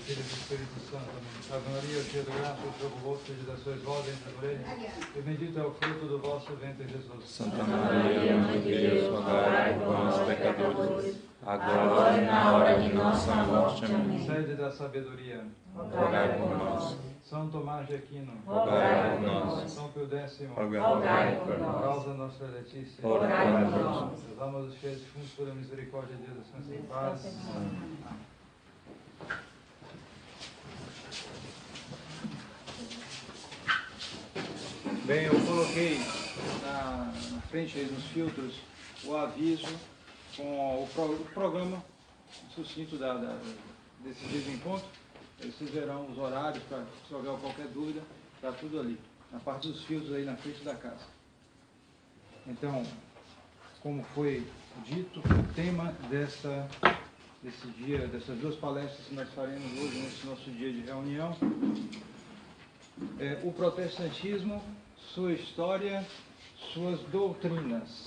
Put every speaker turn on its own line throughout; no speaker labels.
Filho e do Espírito Santo. Amém. Ave Maria, cheia de graça, o Senhor convosco, bendita sois vós entre as mulheres, e bendito é o fruto do vosso ventre, Jesus.
Santa Maria, Mãe de Deus, rogai por nós, pecadores, agora e na hora de nossa morte. Amém.
Sede da sabedoria,
Rogai por nós.
São Tomás de Aquino,
Rogai por nós.
São Pio X,
Rogai por nós.
causa nossa Letícia,
Rogai por nós.
as almas dos fiéis defuntos, pela misericórdia de Deus, descanse em paz. Bem, eu coloquei na frente aí nos filtros o aviso com o programa sucinto desse dia de encontro. Vocês verão os horários, para se houver qualquer dúvida, está tudo ali, na parte dos filtros aí na frente da casa. Então, como foi dito, o tema desse dia, dessas duas palestras que nós faremos hoje, nesse nosso dia de reunião, é o protestantismo, sua história, suas doutrinas.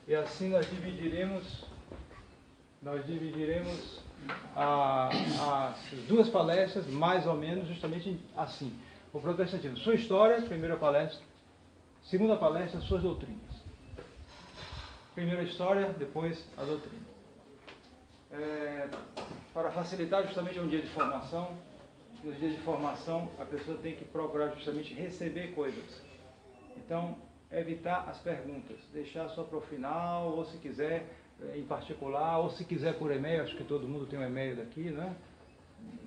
E assim nós dividiremos as duas palestras, mais ou menos, justamente assim. O protestantismo, sua história, primeira palestra. Segunda palestra, suas doutrinas. Primeiro a história, depois a doutrina. Para facilitar, justamente é um dia de formação. Nos dias de formação, a pessoa tem que procurar justamente receber coisas. Então, evitar as perguntas, deixar só para o final, ou se quiser em particular, ou se quiser por e-mail, acho que todo mundo tem um e-mail daqui, né?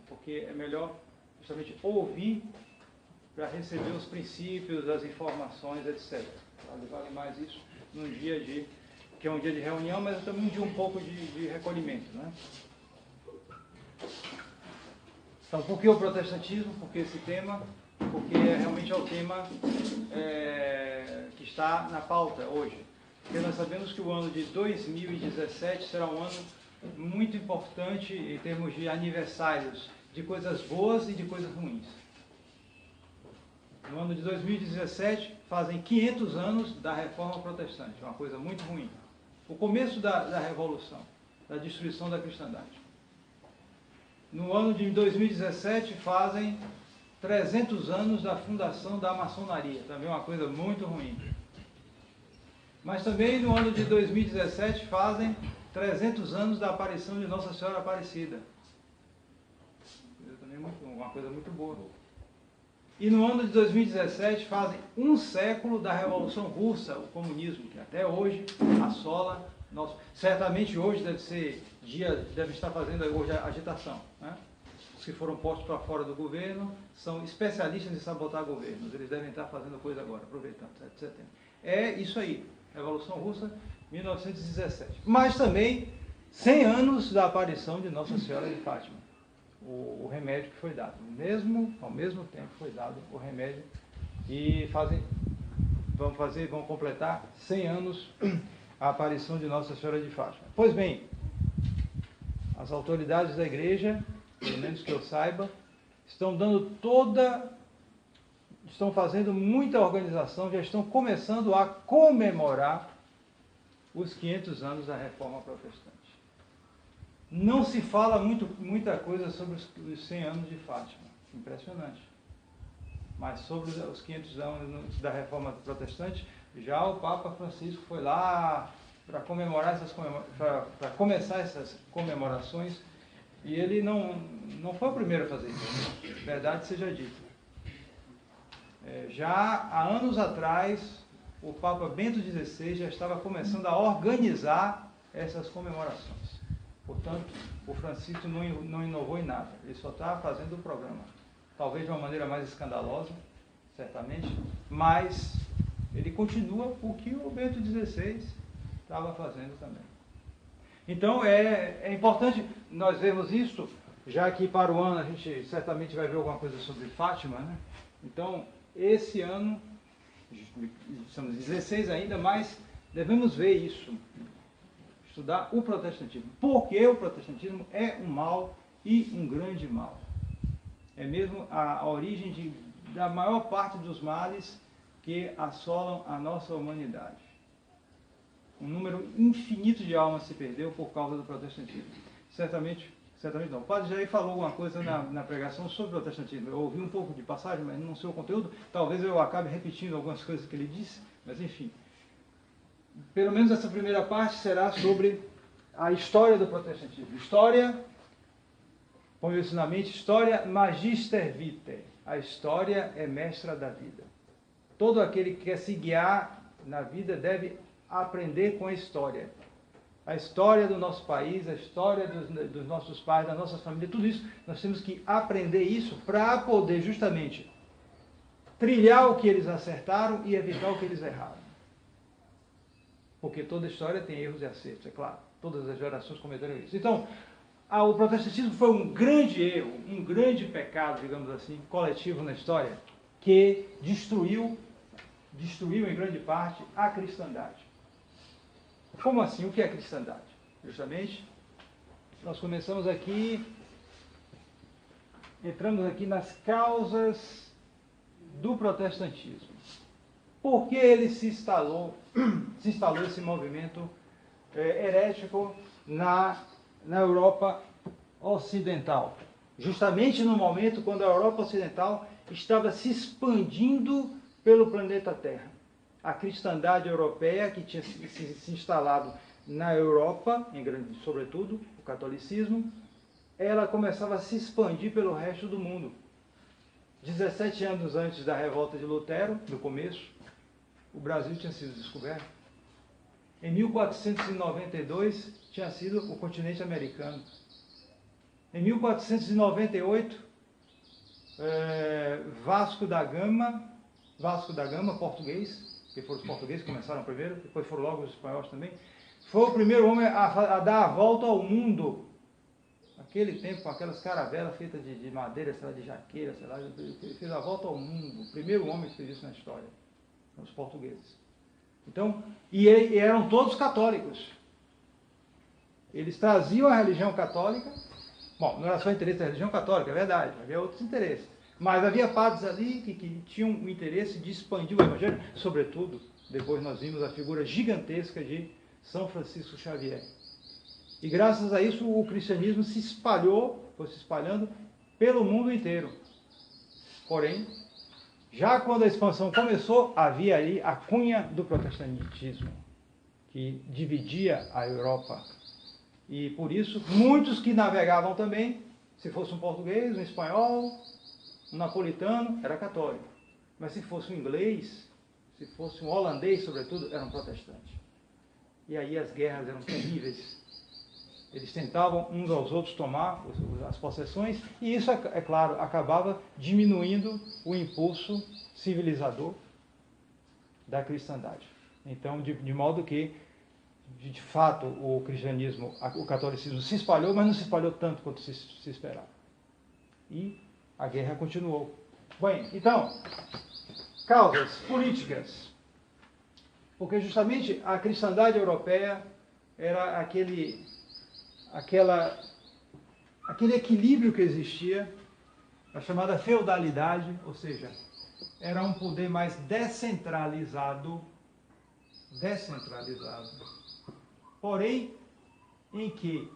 Porque é melhor justamente ouvir para receber os princípios, as informações, etc. Vale mais isso num dia que é um dia de reunião, mas também um dia um pouco de recolhimento, né? Então, por que o protestantismo? Por que esse tema? Porque realmente é o tema que está na pauta hoje. Porque nós sabemos que o ano de 2017 será um ano muito importante em termos de aniversários, de coisas boas e de coisas ruins. No ano de 2017 fazem 500 anos da Reforma Protestante, uma coisa muito ruim. O começo da Revolução, da destruição da cristandade. No ano de 2017 fazem 300 anos da fundação da maçonaria, também uma coisa muito ruim. Mas também no ano de 2017 fazem 300 anos da aparição de Nossa Senhora Aparecida. Também uma coisa muito boa. E no ano de 2017 fazem um século da Revolução Russa, o comunismo, que até hoje assola nosso. Certamente hoje deve estar fazendo hoje a agitação, né? Os que foram postos para fora do governo são especialistas em sabotar governos. Eles devem estar fazendo coisa agora, aproveitando, 7 de setembro. É isso aí, Revolução Russa, 1917. Mas também 100 anos da aparição de Nossa Senhora de Fátima. O remédio que foi dado. Ao mesmo tempo foi dado o remédio. E vão completar 100 anos a aparição de Nossa Senhora de Fátima. Pois bem, as autoridades da igreja, pelo menos que eu saiba, estão fazendo muita organização, já estão começando a comemorar os 500 anos da Reforma Protestante. Não se fala muita coisa sobre os 100 anos de Fátima, impressionante. Mas sobre os 500 anos da Reforma Protestante, já o Papa Francisco foi lá para começar essas comemorações, e ele não foi o primeiro a fazer isso, verdade seja dita. Já há anos atrás, o Papa Bento XVI já estava começando a organizar essas comemorações. Portanto, o Francisco não inovou em nada, ele só está fazendo o programa. Talvez de uma maneira mais escandalosa, certamente, mas ele continua o que o Bento XVI estava fazendo também. Então, é importante nós vermos isso, já que para o ano a gente certamente vai ver alguma coisa sobre Fátima, né? Então, esse ano, estamos em 16 ainda, mas devemos ver isso, estudar o protestantismo. Porque o protestantismo é um mal e um grande mal. É mesmo a origem da maior parte dos males que assolam a nossa humanidade. Um número infinito de almas se perdeu por causa do protestantismo. Certamente Certamente não. O padre Jair falou alguma coisa na pregação sobre o protestantismo. Eu ouvi um pouco de passagem, mas não sei o conteúdo. Talvez eu acabe repetindo algumas coisas que ele disse, mas enfim. Pelo menos essa primeira parte será sobre a história do protestantismo. História, põe isso na mente, história magister vitae. A história é mestra da vida. Todo aquele que quer se guiar na vida deve aprender com a história. A história do nosso país, a história dos nossos pais, da nossa família, tudo isso, nós temos que aprender isso para poder justamente trilhar o que eles acertaram e evitar o que eles erraram. Porque toda história tem erros e acertos, é claro. Todas as gerações cometeram isso. Então, o protestantismo foi um grande erro, um grande pecado, digamos assim, coletivo na história, que destruiu em grande parte a cristandade. Como assim? O que é cristandade? Justamente, nós começamos aqui, entramos aqui nas causas do protestantismo. Por que ele se instalou esse movimento herético na Europa Ocidental? Justamente no momento quando a Europa Ocidental estava se expandindo pelo planeta Terra. A cristandade europeia, que tinha se instalado na Europa, sobretudo o catolicismo, ela começava a se expandir pelo resto do mundo. 17 anos antes da revolta de Lutero, no começo, o Brasil tinha sido descoberto. Em 1492, tinha sido o continente americano. Em 1498, Vasco da Gama, português, que foram os portugueses que começaram primeiro, depois foram logo os espanhóis também, foi o primeiro homem a dar a volta ao mundo. Naquele tempo, com aquelas caravelas feitas de madeira, sei lá, de jaqueira, sei lá, ele fez a volta ao mundo. O primeiro homem que fez isso na história, os portugueses. Então, e eram todos católicos. Eles traziam a religião católica. Bom, não era só interesse da religião católica, é verdade, havia outros interesses. Mas havia padres ali que tinham o interesse de expandir o evangelho, sobretudo, depois nós vimos a figura gigantesca de São Francisco Xavier. E graças a isso o cristianismo se espalhou, foi se espalhando pelo mundo inteiro. Porém, já quando a expansão começou, havia ali a cunha do protestantismo, que dividia a Europa. E por isso, muitos que navegavam também, se fosse um português, um espanhol, um napolitano, era católico. Mas se fosse um inglês, se fosse um holandês, sobretudo, era um protestante. E aí as guerras eram terríveis. Eles tentavam uns aos outros tomar as possessões, e isso, é claro, acabava diminuindo o impulso civilizador da cristandade. Então, de modo que, de fato, o cristianismo, o catolicismo se espalhou, mas não se espalhou tanto quanto se esperava. E a guerra continuou. Bem, então, causas políticas. Porque justamente a cristandade europeia era aquele equilíbrio que existia, a chamada feudalidade, ou seja, era um poder mais descentralizado, porém, em que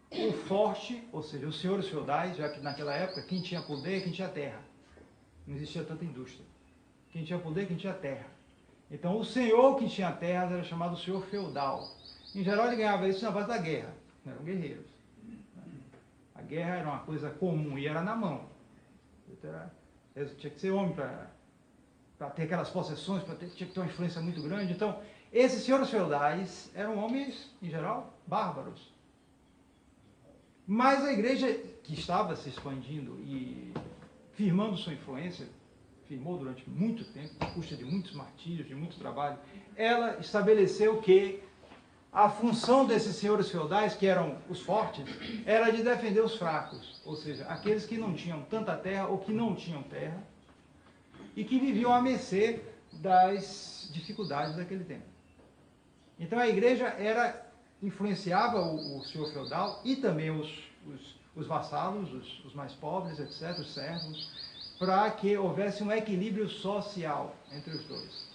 o forte, ou seja, os senhores feudais, já que naquela época quem tinha poder, quem tinha terra. Não existia tanta indústria. Quem tinha poder, quem tinha terra. Então o senhor que tinha terras era chamado senhor feudal. Em geral ele ganhava isso na base da guerra. Eram guerreiros. A guerra era uma coisa comum e era na mão. Tinha que ser homem para ter aquelas possessões, tinha que ter uma influência muito grande. Então, esses senhores feudais eram homens, em geral, bárbaros. Mas a igreja, que estava se expandindo e firmando sua influência, firmou durante muito tempo, à custa de muitos martírios, de muito trabalho, ela estabeleceu que a função desses senhores feudais, que eram os fortes, era de defender os fracos, ou seja, aqueles que não tinham tanta terra ou que não tinham terra, e que viviam à mercê das dificuldades daquele tempo. Então a igreja influenciava o senhor feudal e também os vassalos, os mais pobres, etc., os servos, para que houvesse um equilíbrio social entre os dois.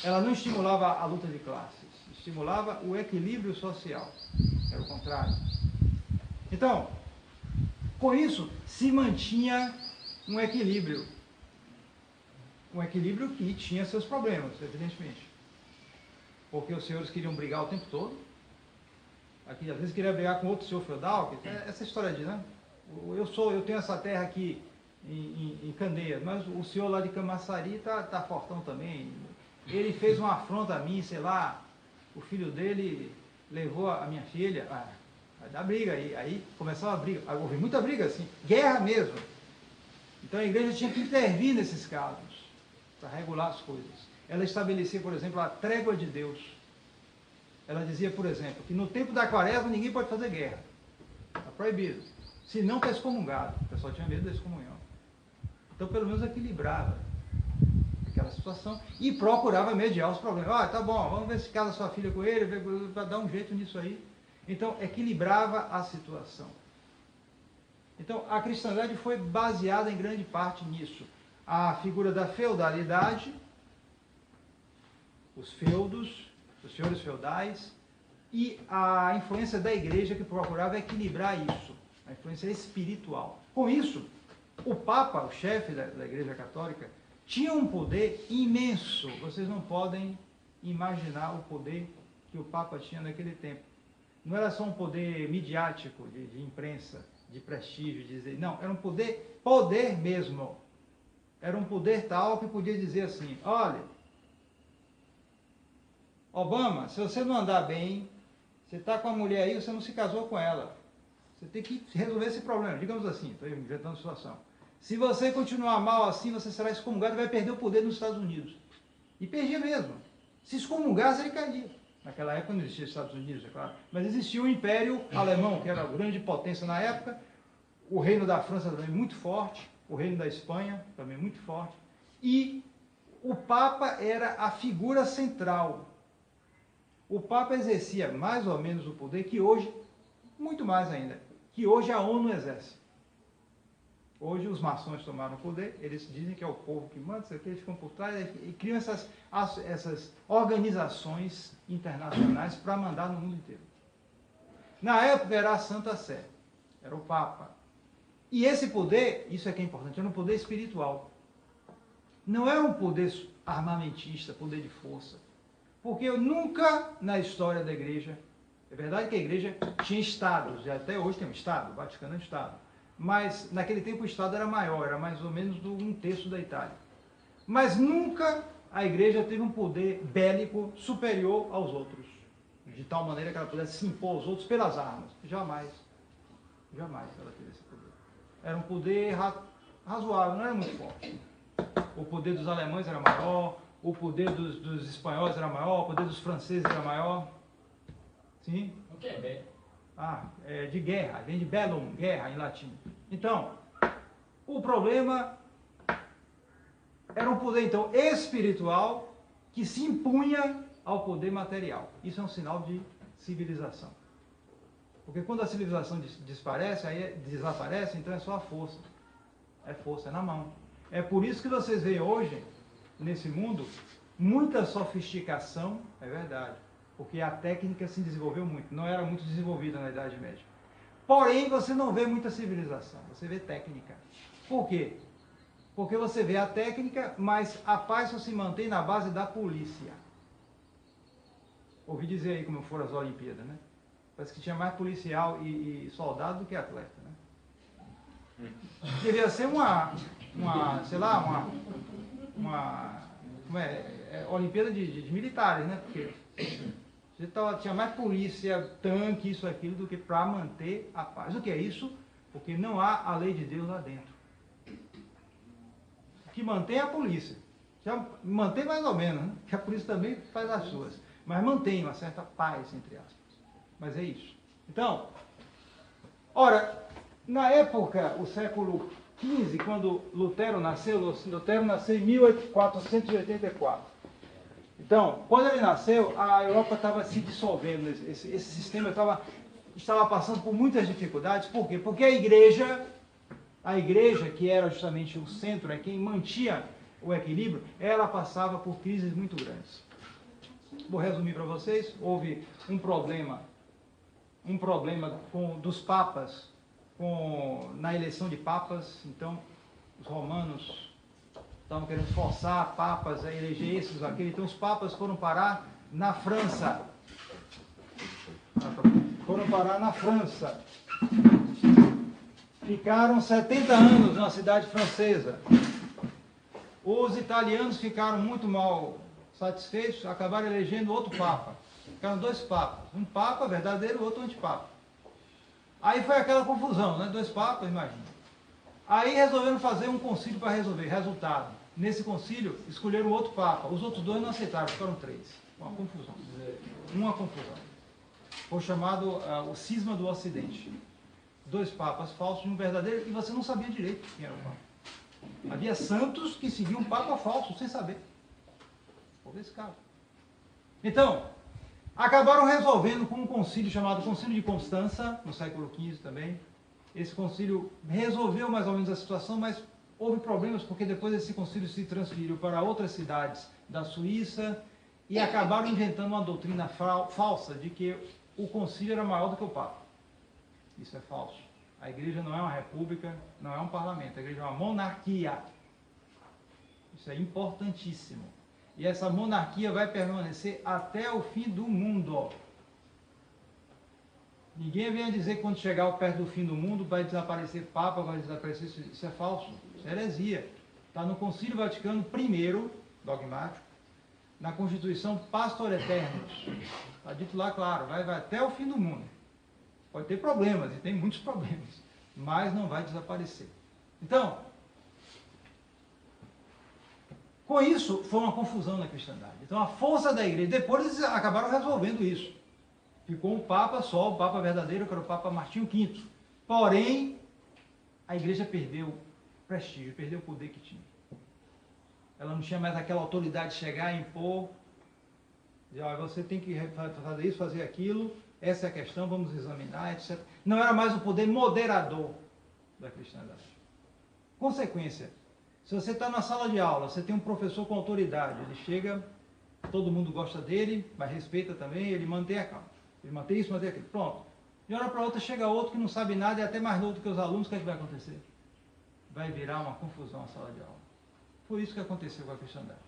Ela não estimulava a luta de classes, estimulava o equilíbrio social. Era o contrário. Então, Com isso, se mantinha um equilíbrio. Um equilíbrio que tinha seus problemas, evidentemente. Porque os senhores queriam brigar o tempo todo. Aqui, às vezes, queria brigar com outro senhor feudal. Essa história de, né? Eu tenho essa terra aqui em Candeias, mas o senhor lá de Camaçari tá fortão também. Ele fez uma afronta a mim, sei lá, o filho dele levou a minha filha, vai dar briga aí começava a briga, houve muita briga assim, guerra mesmo. Então a igreja tinha que intervir nesses casos, para regular as coisas. Ela estabelecia, por exemplo, a trégua de Deus. Ela dizia, por exemplo, que no tempo da quaresma ninguém pode fazer guerra, está proibido, se não está excomungado. O pessoal tinha medo da excomunhão. Então pelo menos equilibrava aquela situação e procurava mediar os problemas. Tá bom, vamos ver se casa sua filha com ele, para dar um jeito nisso aí. Então, equilibrava a situação. Então, a cristandade foi baseada em grande parte nisso. A figura da feudalidade, os feudos, os senhores feudais, e a influência da igreja que procurava equilibrar isso, a influência espiritual. Com isso, o Papa, o chefe da Igreja Católica, tinha um poder imenso. Vocês não podem imaginar o poder que o Papa tinha naquele tempo. Não era só um poder midiático, de imprensa, de prestígio, de dizer, não, era um poder mesmo. Era um poder tal que podia dizer assim, olha, Obama, se você não andar bem, você está com a mulher aí, você não se casou com ela. Você tem que resolver esse problema, digamos assim, estou inventando a situação. Se você continuar mal assim, você será excomungado e vai perder o poder nos Estados Unidos. E perdia mesmo. Se excomungasse, ele caía. Naquela época não existia Estados Unidos, é claro. Mas existia o Império Alemão, que era a grande potência na época. O reino da França também muito forte. O reino da Espanha também muito forte. E o Papa era a figura central. O Papa exercia mais ou menos o poder que hoje, muito mais ainda, que hoje a ONU exerce. Hoje os maçons tomaram o poder, eles dizem que é o povo que manda, eles ficam por trás e criam essas organizações internacionais para mandar no mundo inteiro. Na época era a Santa Sé, era o Papa. E esse poder, isso é que é importante, era um poder espiritual. Não era um poder armamentista, poder de força. Porque nunca na história da igreja, é verdade que a igreja tinha estados, e até hoje tem um estado, o Vaticano é um estado. Mas naquele tempo o Estado era maior, era mais ou menos do 1/3 da Itália. Mas nunca a igreja teve um poder bélico superior aos outros, de tal maneira que ela pudesse se impor aos outros pelas armas. Jamais. Jamais ela teve esse poder. Era um poder razoável, não era muito forte. O poder dos alemães era maior, o poder dos espanhóis era maior, o poder dos franceses era maior. Sim?
O que é bélico?
De guerra, vem de bellum, guerra em latim. Então, o problema era um poder, então, espiritual que se impunha ao poder material. Isso é um sinal de civilização. Porque quando a civilização desaparece, então é só a força. É força, é na mão. É por isso que vocês veem hoje, nesse mundo, muita sofisticação, é verdade. Porque a técnica se desenvolveu muito, não era muito desenvolvida na Idade Média. Porém, você não vê muita civilização, você vê técnica. Por quê? Porque você vê a técnica, mas a paz só se mantém na base da polícia. Ouvi dizer aí como foram as Olimpíadas, né? Parece que tinha mais policial e soldado do que atleta, né? Devia ser uma Olimpíada de militares, né? Porque tinha mais polícia, tanque, isso, aquilo, do que para manter a paz. O que é isso? Porque não há a lei de Deus lá dentro. O que mantém é a polícia. Já mantém mais ou menos, né? Que a polícia também faz as suas. Mas mantém uma certa paz, entre aspas. Mas é isso. Então, ora, na época, o século XV, quando Lutero nasceu em 1484. Então, quando ele nasceu, a Europa estava se dissolvendo, esse sistema estava passando por muitas dificuldades. Por quê? Porque a igreja, que era justamente o centro, quem mantinha o equilíbrio, ela passava por crises muito grandes. Vou resumir para vocês. Houve um problema dos papas na eleição de papas. Então, os romanos estavam querendo forçar papas a eleger esses ou aqueles. Então, os papas foram parar na França. Ficaram 70 anos na cidade francesa. Os italianos ficaram muito mal satisfeitos, acabaram elegendo outro papa. Ficaram 2 papas. Um papa verdadeiro e outro antipapa. Aí foi aquela confusão, né? 2 papas, imagina. Aí resolveram fazer um concílio para resolver. Resultado. Nesse concílio, escolheram outro papa. Os outros 2 não aceitaram, ficaram 3. Uma confusão. Foi chamado o cisma do Ocidente. 2 papas falsos e um verdadeiro, e você não sabia direito quem era o papa. Havia santos que seguiam um papa falso, sem saber. Houve esse caso. Então, acabaram resolvendo com um concílio chamado Concílio de Constança, no século XV também. Esse concílio resolveu mais ou menos a situação, mas houve problemas, porque depois esse concílio se transferiu para outras cidades da Suíça e acabaram inventando uma doutrina falsa de que o concílio era maior do que o papa. Isso é falso. A igreja não é uma república, não é um parlamento, a igreja é uma monarquia. Isso é importantíssimo. E essa monarquia vai permanecer até o fim do mundo. Ninguém venha dizer que quando chegar perto do fim do mundo vai desaparecer papa, vai desaparecer... Isso é falso, isso é heresia. Está no Concílio Vaticano I, dogmático, na Constituição Pastor Eternus. Está dito lá, claro, vai até o fim do mundo. Pode ter problemas, e tem muitos problemas, mas não vai desaparecer. Então, com isso, foi uma confusão na cristandade. Então, a força da igreja, depois eles acabaram resolvendo isso. Ficou um papa só, o papa verdadeiro, que era o Papa Martinho V. Porém, a igreja perdeu prestígio, perdeu o poder que tinha. Ela não tinha mais aquela autoridade de chegar e impor, dizer, olha, você tem que fazer isso, fazer aquilo, essa é a questão, vamos examinar, etc. Não era mais o poder moderador da cristandade. Consequência, se você está na sala de aula, você tem um professor com autoridade, ele chega, todo mundo gosta dele, mas respeita também, ele mantém a calma. Ele mantém isso, mantém aquilo. Pronto. De uma hora para outra chega outro que não sabe nada e é até mais novo do que os alunos, o que é que vai acontecer? Vai virar uma confusão a sala de aula. Foi isso que aconteceu com a cristandade.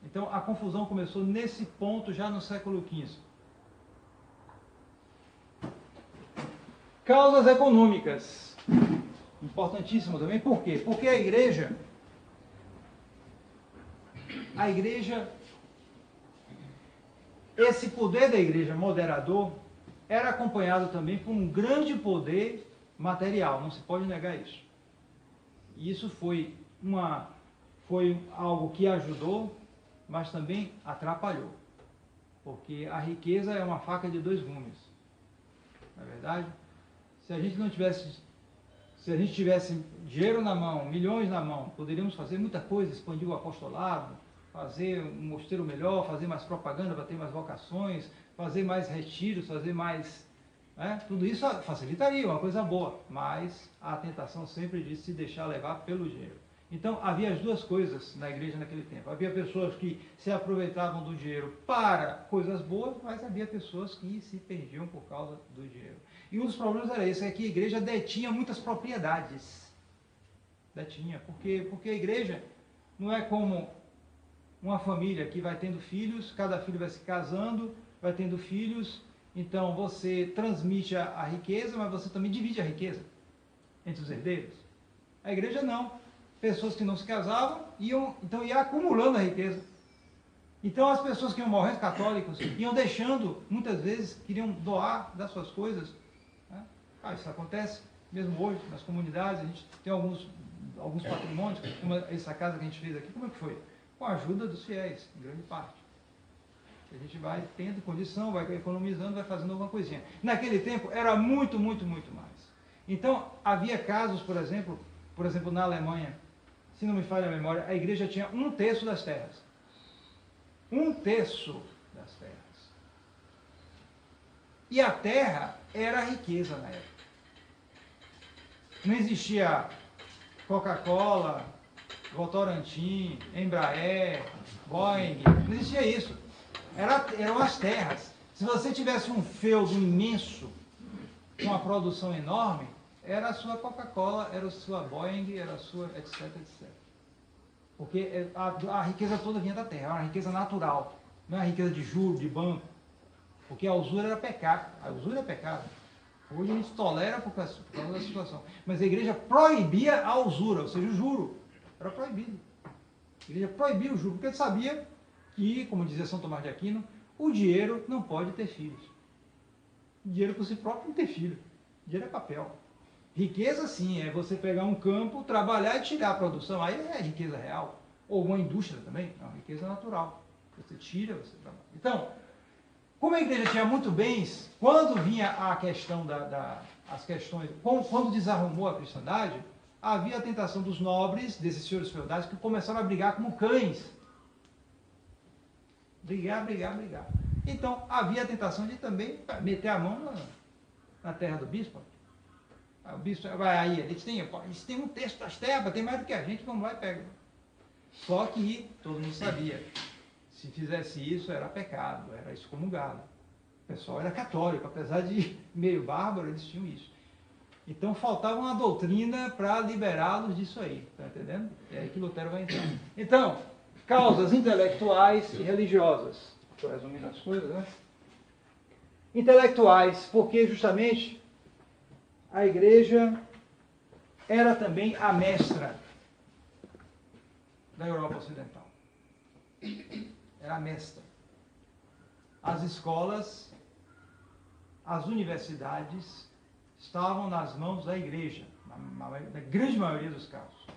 Então a confusão começou nesse ponto já no século XV. Causas econômicas. Importantíssimo também. Por quê? Porque a igreja, esse poder da igreja moderador era acompanhado também por um grande poder material, não se pode negar isso. E isso foi algo que ajudou, mas também atrapalhou. Porque a riqueza é uma faca de 2 gumes. Não é verdade? Se a gente tivesse dinheiro na mão, milhões na mão, poderíamos fazer muita coisa, expandir o apostolado, fazer um mosteiro melhor, fazer mais propaganda para ter mais vocações, fazer mais retiros, fazer mais... tudo isso facilitaria, uma coisa boa, mas a tentação sempre de se deixar levar pelo dinheiro. Então, havia as 2 coisas na igreja naquele tempo. Havia pessoas que se aproveitavam do dinheiro para coisas boas, mas havia pessoas que se perdiam por causa do dinheiro. E um dos problemas era esse, é que a igreja detinha muitas propriedades. Detinha, porque a igreja não é como uma família que vai tendo filhos, cada filho vai se casando, vai tendo filhos, então você transmite a riqueza, mas você também divide a riqueza entre os herdeiros. A igreja não. Pessoas que não se casavam, ia acumulando a riqueza. Então as pessoas que iam morrendo, católicos, iam deixando, muitas vezes, queriam doar das suas coisas. Isso acontece mesmo hoje nas comunidades, a gente tem alguns patrimônios, como essa casa que a gente fez aqui, como é que foi? Com a ajuda dos fiéis, em grande parte. A gente vai tendo condição, vai economizando, vai fazendo alguma coisinha. Naquele tempo era muito, muito, muito mais. Então havia casos, por exemplo na Alemanha, se não me falha a memória, a igreja tinha 1/3 das terras. 1/3 das terras. E a terra era a riqueza na época. Não existia Coca-Cola, Votorantim, Embraer, Boeing, não existia isso. Eram as terras. Se você tivesse um feudo imenso, com a produção enorme, era a sua Coca-Cola, era a sua Boeing, era a sua etc, etc. Porque a riqueza toda vinha da terra, era uma riqueza natural, não é uma riqueza de juros, de banco. Porque a usura era pecado. A usura é pecado. Hoje a gente tolera por causa da situação. Mas a igreja proibia a usura, ou seja, o juro. Era proibido. A igreja proibia o juro, porque ele sabia que, como dizia São Tomás de Aquino, o dinheiro não pode ter filhos. O dinheiro por si próprio não tem filho. O dinheiro é papel. Riqueza, sim, é você pegar um campo, trabalhar e tirar a produção. Aí é riqueza real. Ou uma indústria também. É uma riqueza natural. Você tira, você trabalha. Então, como a igreja tinha muito bens, quando vinha a questão as questões, quando desarrumou a cristandade, havia a tentação dos nobres, desses senhores feudais, que começaram a brigar como cães. Brigar. Então, havia a tentação de também meter a mão na terra do bispo. O bispo vai aí, eles têm um terço das terras, tem mais do que a gente, vamos lá e pega. Só que todo mundo sabia, se fizesse isso era pecado, era excomungado. O pessoal era católico, apesar de meio bárbaro, eles tinham isso. Então faltava uma doutrina para liberá-los disso aí, tá entendendo? É aí que Lutero vai entrar. Então, causas intelectuais e religiosas. Estou resumindo as coisas, né? Intelectuais, porque justamente a igreja era também a mestra da Europa Ocidental. Era a mestra. As escolas, as universidades estavam nas mãos da igreja, na grande maioria dos casos.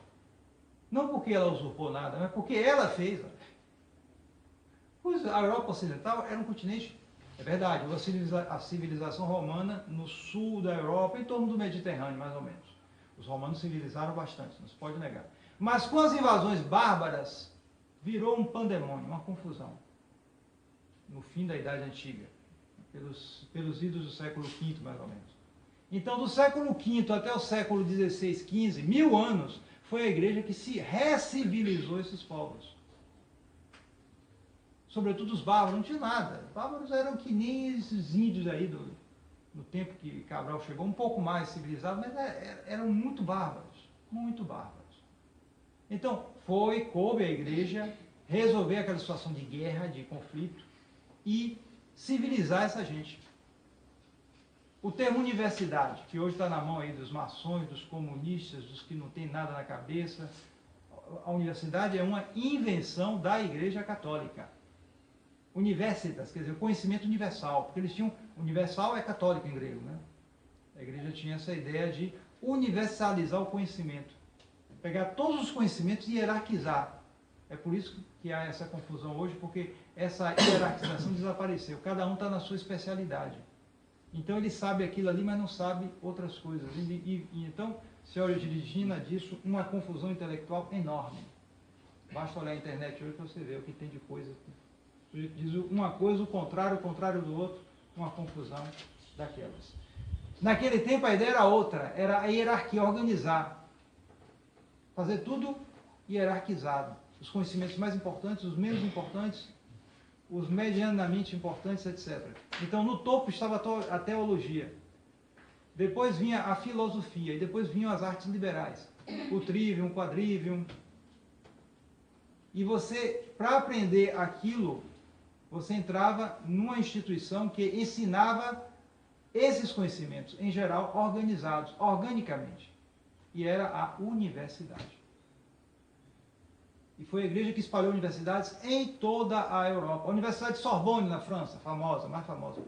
Não porque ela usurpou nada, mas porque ela fez. Pois a Europa Ocidental era um continente, é verdade, a civilização romana no sul da Europa, em torno do Mediterrâneo, mais ou menos. Os romanos civilizaram bastante, não se pode negar. Mas com as invasões bárbaras, virou um pandemônio, uma confusão. No fim da Idade Antiga, pelos idos do século V, mais ou menos. Então, do século V até o século XVI, XV, 1000 anos, foi a igreja que se recivilizou esses povos. Sobretudo os bárbaros, não tinha nada. Os bárbaros eram que nem esses índios aí no tempo que Cabral chegou, um pouco mais civilizados, mas eram muito bárbaros, muito bárbaros. Então, coube a igreja resolver aquela situação de guerra, de conflito, e civilizar essa gente. O termo universidade, que hoje está na mão aí dos maçons, dos comunistas, dos que não têm nada na cabeça, a universidade é uma invenção da Igreja Católica. Universitas, quer dizer, o conhecimento universal, porque eles tinham, universal é católico em grego, né? A igreja tinha essa ideia de universalizar o conhecimento, pegar todos os conhecimentos e hierarquizar. É por isso que há essa confusão hoje, porque essa hierarquização desapareceu, cada um está na sua especialidade. Então ele sabe aquilo ali, mas não sabe outras coisas. Então se origina disso uma confusão intelectual enorme. Basta olhar a internet hoje para você ver o que tem de coisa. Diz uma coisa, o contrário do outro, uma confusão daquelas. Naquele tempo a ideia era outra, era a hierarquia, organizar. Fazer tudo hierarquizado. Os conhecimentos mais importantes, os menos importantes, os medianamente importantes, etc. Então no topo estava a teologia. Depois vinha a filosofia, e depois vinham as artes liberais. O trivium, o quadrivium. E você, para aprender aquilo, você entrava numa instituição que ensinava esses conhecimentos, em geral, organizados, organicamente. E era a universidade. E foi a igreja que espalhou universidades em toda a Europa. A Universidade de Sorbonne, na França, famosa, mais famosa,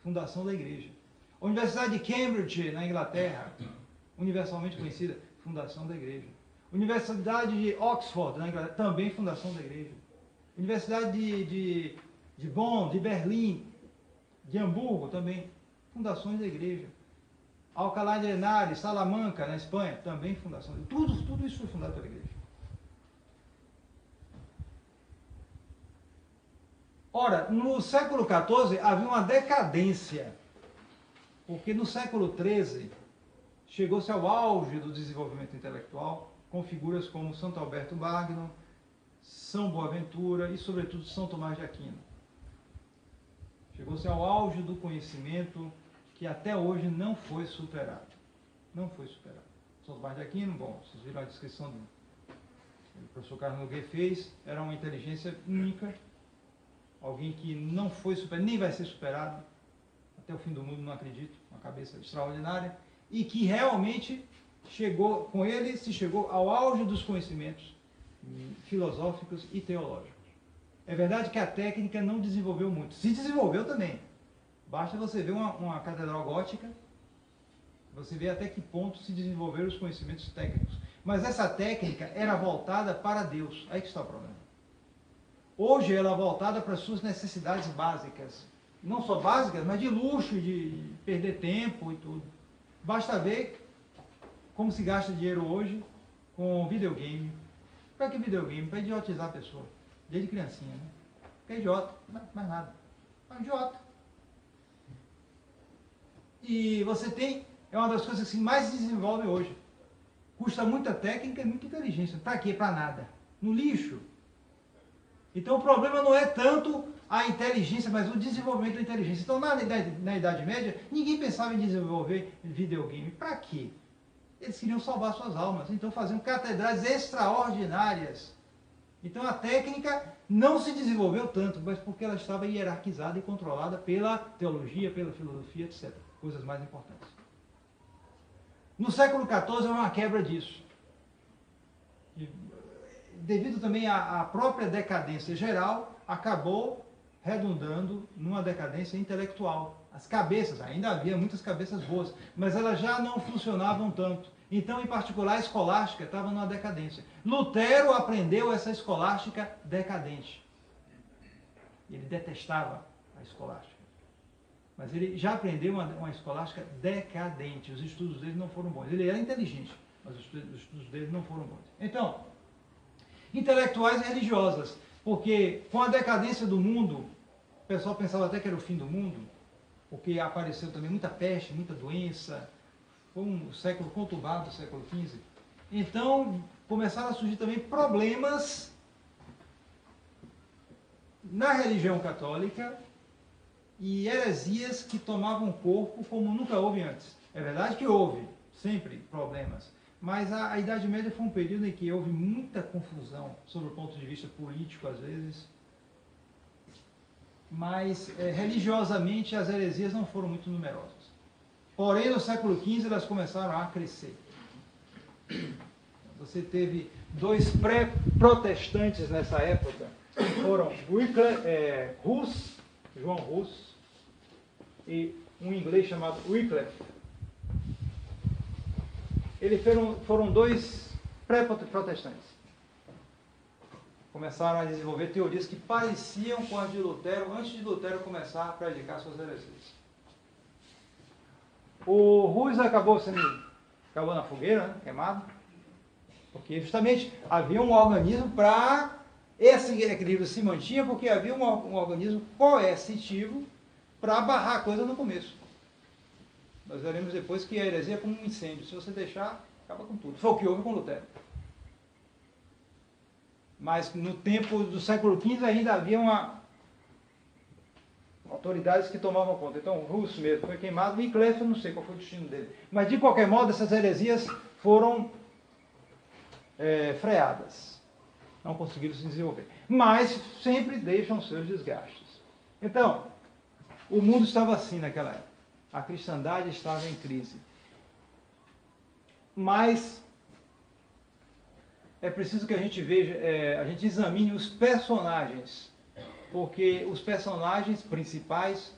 fundação da igreja. A Universidade de Cambridge, na Inglaterra, universalmente conhecida, fundação da igreja. Universidade de Oxford, na Inglaterra, também fundação da igreja. Universidade de Bonn, de Berlim, de Hamburgo, também fundações da igreja. Alcalá de Henares, Salamanca, na Espanha, também fundação da igreja. Tudo isso foi fundado pela igreja. Ora, no século XIV havia uma decadência, porque no século XIII chegou-se ao auge do desenvolvimento intelectual, com figuras como Santo Alberto Magno, São Boaventura e, sobretudo, São Tomás de Aquino. Chegou-se ao auge do conhecimento que até hoje não foi superado. Não foi superado. São Tomás de Aquino, bom, vocês viram a descrição do o professor Carlos Nogueira fez, era uma inteligência única, alguém que não foi superado, nem vai ser superado, até o fim do mundo, não acredito, uma cabeça extraordinária, e que realmente chegou, com ele se chegou ao auge dos conhecimentos filosóficos e teológicos. É verdade que a técnica não desenvolveu muito, se desenvolveu também. Basta você ver uma catedral gótica, você vê até que ponto se desenvolveram os conhecimentos técnicos. Mas essa técnica era voltada para Deus. Aí que está o problema. Hoje ela é voltada para as suas necessidades básicas. Não só básicas, mas de luxo, de perder tempo e tudo. Basta ver como se gasta dinheiro hoje com videogame. Para que videogame? Para idiotizar a pessoa. Desde criancinha, né? Porque é idiota, mais nada. É um idiota. E você tem, é uma das coisas que mais se desenvolve hoje. Custa muita técnica e muita inteligência. Para quê? Para nada. No lixo. Então o problema não é tanto a inteligência, mas o desenvolvimento da inteligência. Então na Idade Média, ninguém pensava em desenvolver videogame. Para quê? Eles queriam salvar suas almas. Então faziam catedrais extraordinárias. Então a técnica não se desenvolveu tanto, mas porque ela estava hierarquizada e controlada pela teologia, pela filosofia, etc. Coisas mais importantes. No século XIV é uma quebra disso. E, devido também à própria decadência geral, acabou redundando numa decadência intelectual. As cabeças, ainda havia muitas cabeças boas, mas elas já não funcionavam tanto. Então, em particular, a escolástica estava numa decadência. Lutero aprendeu essa escolástica decadente. Ele detestava a escolástica. Mas ele já aprendeu uma escolástica decadente. Os estudos dele não foram bons. Ele era inteligente, mas os estudos dele não foram bons. Então, intelectuais e religiosas. Porque com a decadência do mundo, o pessoal pensava até que era o fim do mundo, porque apareceu também muita peste, muita doença. Foi um século conturbado, o século XV. Então, começaram a surgir também problemas na religião católica e heresias que tomavam corpo como nunca houve antes. É verdade que houve, sempre, problemas. Mas a Idade Média foi um período em que houve muita confusão, sobre o ponto de vista político, às vezes. Mas, religiosamente, as heresias não foram muito numerosas. Porém, no século XV, elas começaram a crescer. Você teve dois pré-protestantes nessa época, que foram Hus, João Hus, e um inglês chamado Wycliffe. Eles foram dois pré-protestantes. Começaram a desenvolver teorias que pareciam com as de Lutero, antes de Lutero começar a predicar suas heresias. O Hus acabou na fogueira, né, queimado, porque justamente havia um organismo para... Esse equilíbrio se mantinha porque havia um organismo coercitivo para barrar a coisa no começo. Nós veremos depois que a heresia é como um incêndio. Se você deixar, acaba com tudo. Foi o que houve com Lutero. Mas no tempo do século XV ainda havia autoridades que tomavam conta. Então o Hus mesmo foi queimado, e Wycliffe, eu não sei qual foi o destino dele. Mas de qualquer modo, essas heresias foram freadas. Não conseguiram se desenvolver. Mas sempre deixam seus desgastes. Então, o mundo estava assim naquela época. A cristandade estava em crise. Mas é preciso que a gente veja, a gente examine os personagens, porque os personagens principais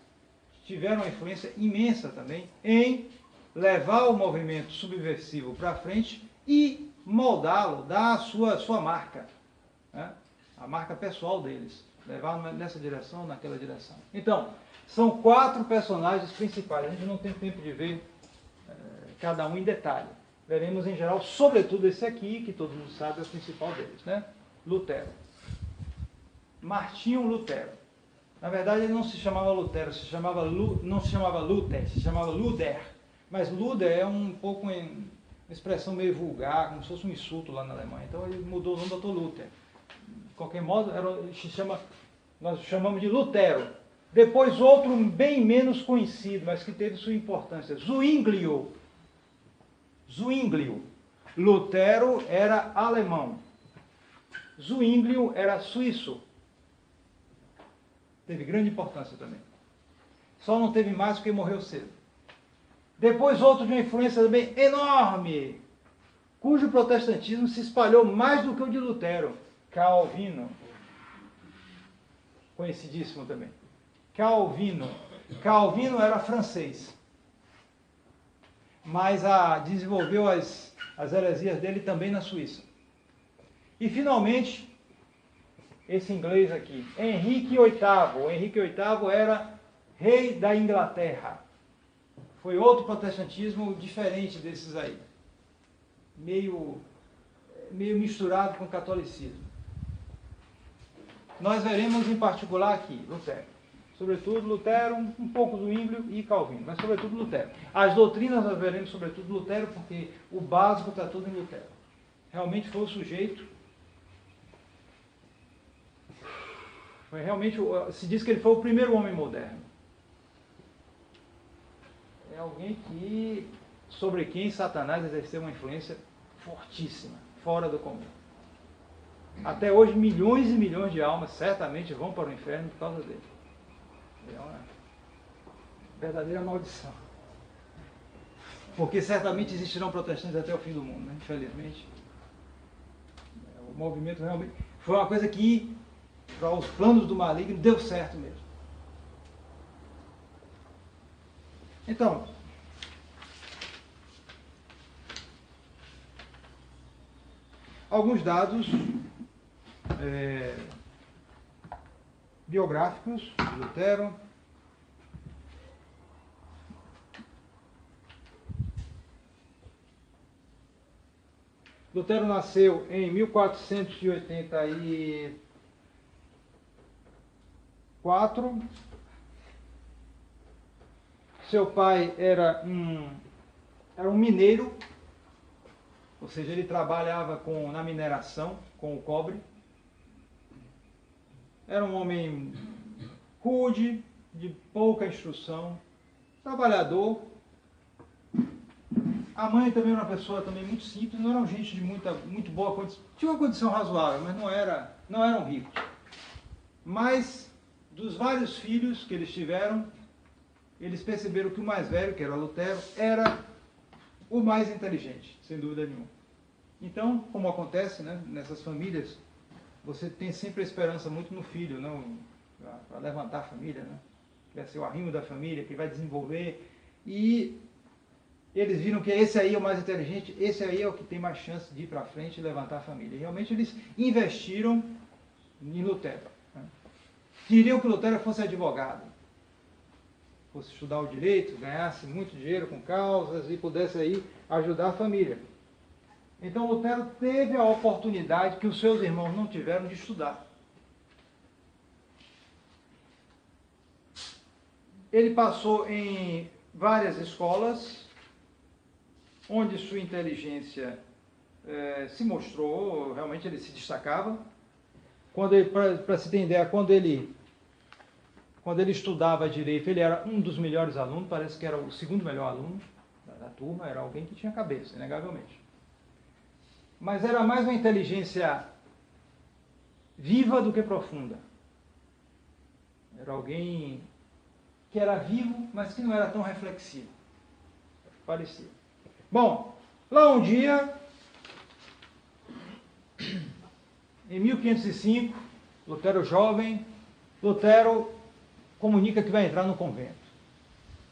tiveram uma influência imensa também em levar o movimento subversivo para frente e moldá-lo, dar a sua marca, né? A marca pessoal deles, levar nessa direção, naquela direção. Então, são 4 personagens principais. A gente não tem tempo de ver cada um em detalhe. Veremos em geral, sobretudo esse aqui, que todo mundo sabe é o principal deles, né? Lutero. Martinho Lutero. Na verdade, ele não se chamava Lutero, não se chamava Luther, se chamava Luder. Mas Luder é um pouco uma expressão meio vulgar, como se fosse um insulto lá na Alemanha. Então ele mudou o nome do Dr. Luther. De qualquer modo, nós chamamos de Lutero. Depois outro bem menos conhecido, mas que teve sua importância, Zwinglio. Lutero era alemão. Zwinglio era suíço. Teve grande importância também. Só não teve mais porque morreu cedo. Depois outro de uma influência também enorme, cujo protestantismo se espalhou mais do que o de Lutero, Calvino. Conhecidíssimo também. Calvino era francês, mas desenvolveu as heresias dele também na Suíça. E finalmente, esse inglês aqui, Henrique VIII. Henrique VIII era rei da Inglaterra. Foi outro protestantismo diferente desses aí. Meio misturado com o catolicismo. Nós veremos em particular aqui, Lutero. Sobretudo Lutero, um pouco do Zwinglio e Calvino, mas sobretudo Lutero. As doutrinas nós veremos sobretudo Lutero, porque o básico está tudo em Lutero. Realmente foi o sujeito. Se diz que ele foi o primeiro homem moderno. É alguém sobre quem Satanás exerceu uma influência fortíssima, fora do comum. Até hoje, milhões e milhões de almas certamente vão para o inferno por causa dele. É uma verdadeira maldição. Porque certamente existirão protestantes até o fim do mundo, né? Infelizmente. O movimento realmente foi uma coisa que, para os planos do maligno, deu certo mesmo. Então, alguns dados biográficos de Lutero. Lutero nasceu em 1484. Seu pai era um mineiro, ou seja, ele trabalhava na mineração, com o cobre. Era um homem rude, de pouca instrução, trabalhador. A mãe também era uma pessoa também muito simples, não eram gente de muito boa condição. Tinha uma condição razoável, mas não eram ricos. Mas, dos vários filhos que eles tiveram, eles perceberam que o mais velho, que era Lutero, era o mais inteligente, sem dúvida nenhuma. Então, como acontece, né, nessas famílias, você tem sempre a esperança muito no filho, para levantar a família, né? Que vai ser o arrimo da família, que vai desenvolver. E eles viram que esse aí é o mais inteligente, esse aí é o que tem mais chance de ir para frente e levantar a família. E realmente eles investiram em Lutero. Né? Queriam que Lutero fosse advogado, fosse estudar o direito, ganhasse muito dinheiro com causas e pudesse aí ajudar a família. Então Lutero teve a oportunidade que os seus irmãos não tiveram de estudar. Ele passou em várias escolas, onde sua inteligência se mostrou, realmente ele se destacava. Para se ter ideia, quando ele estudava direito, ele era um dos melhores alunos, parece que era o segundo melhor aluno da turma, era alguém que tinha cabeça, inegavelmente. Mas era mais uma inteligência viva do que profunda. Era alguém que era vivo, mas que não era tão reflexivo. Parecia. Bom, lá um dia, em 1505, Lutero jovem, Lutero comunica que vai entrar no convento.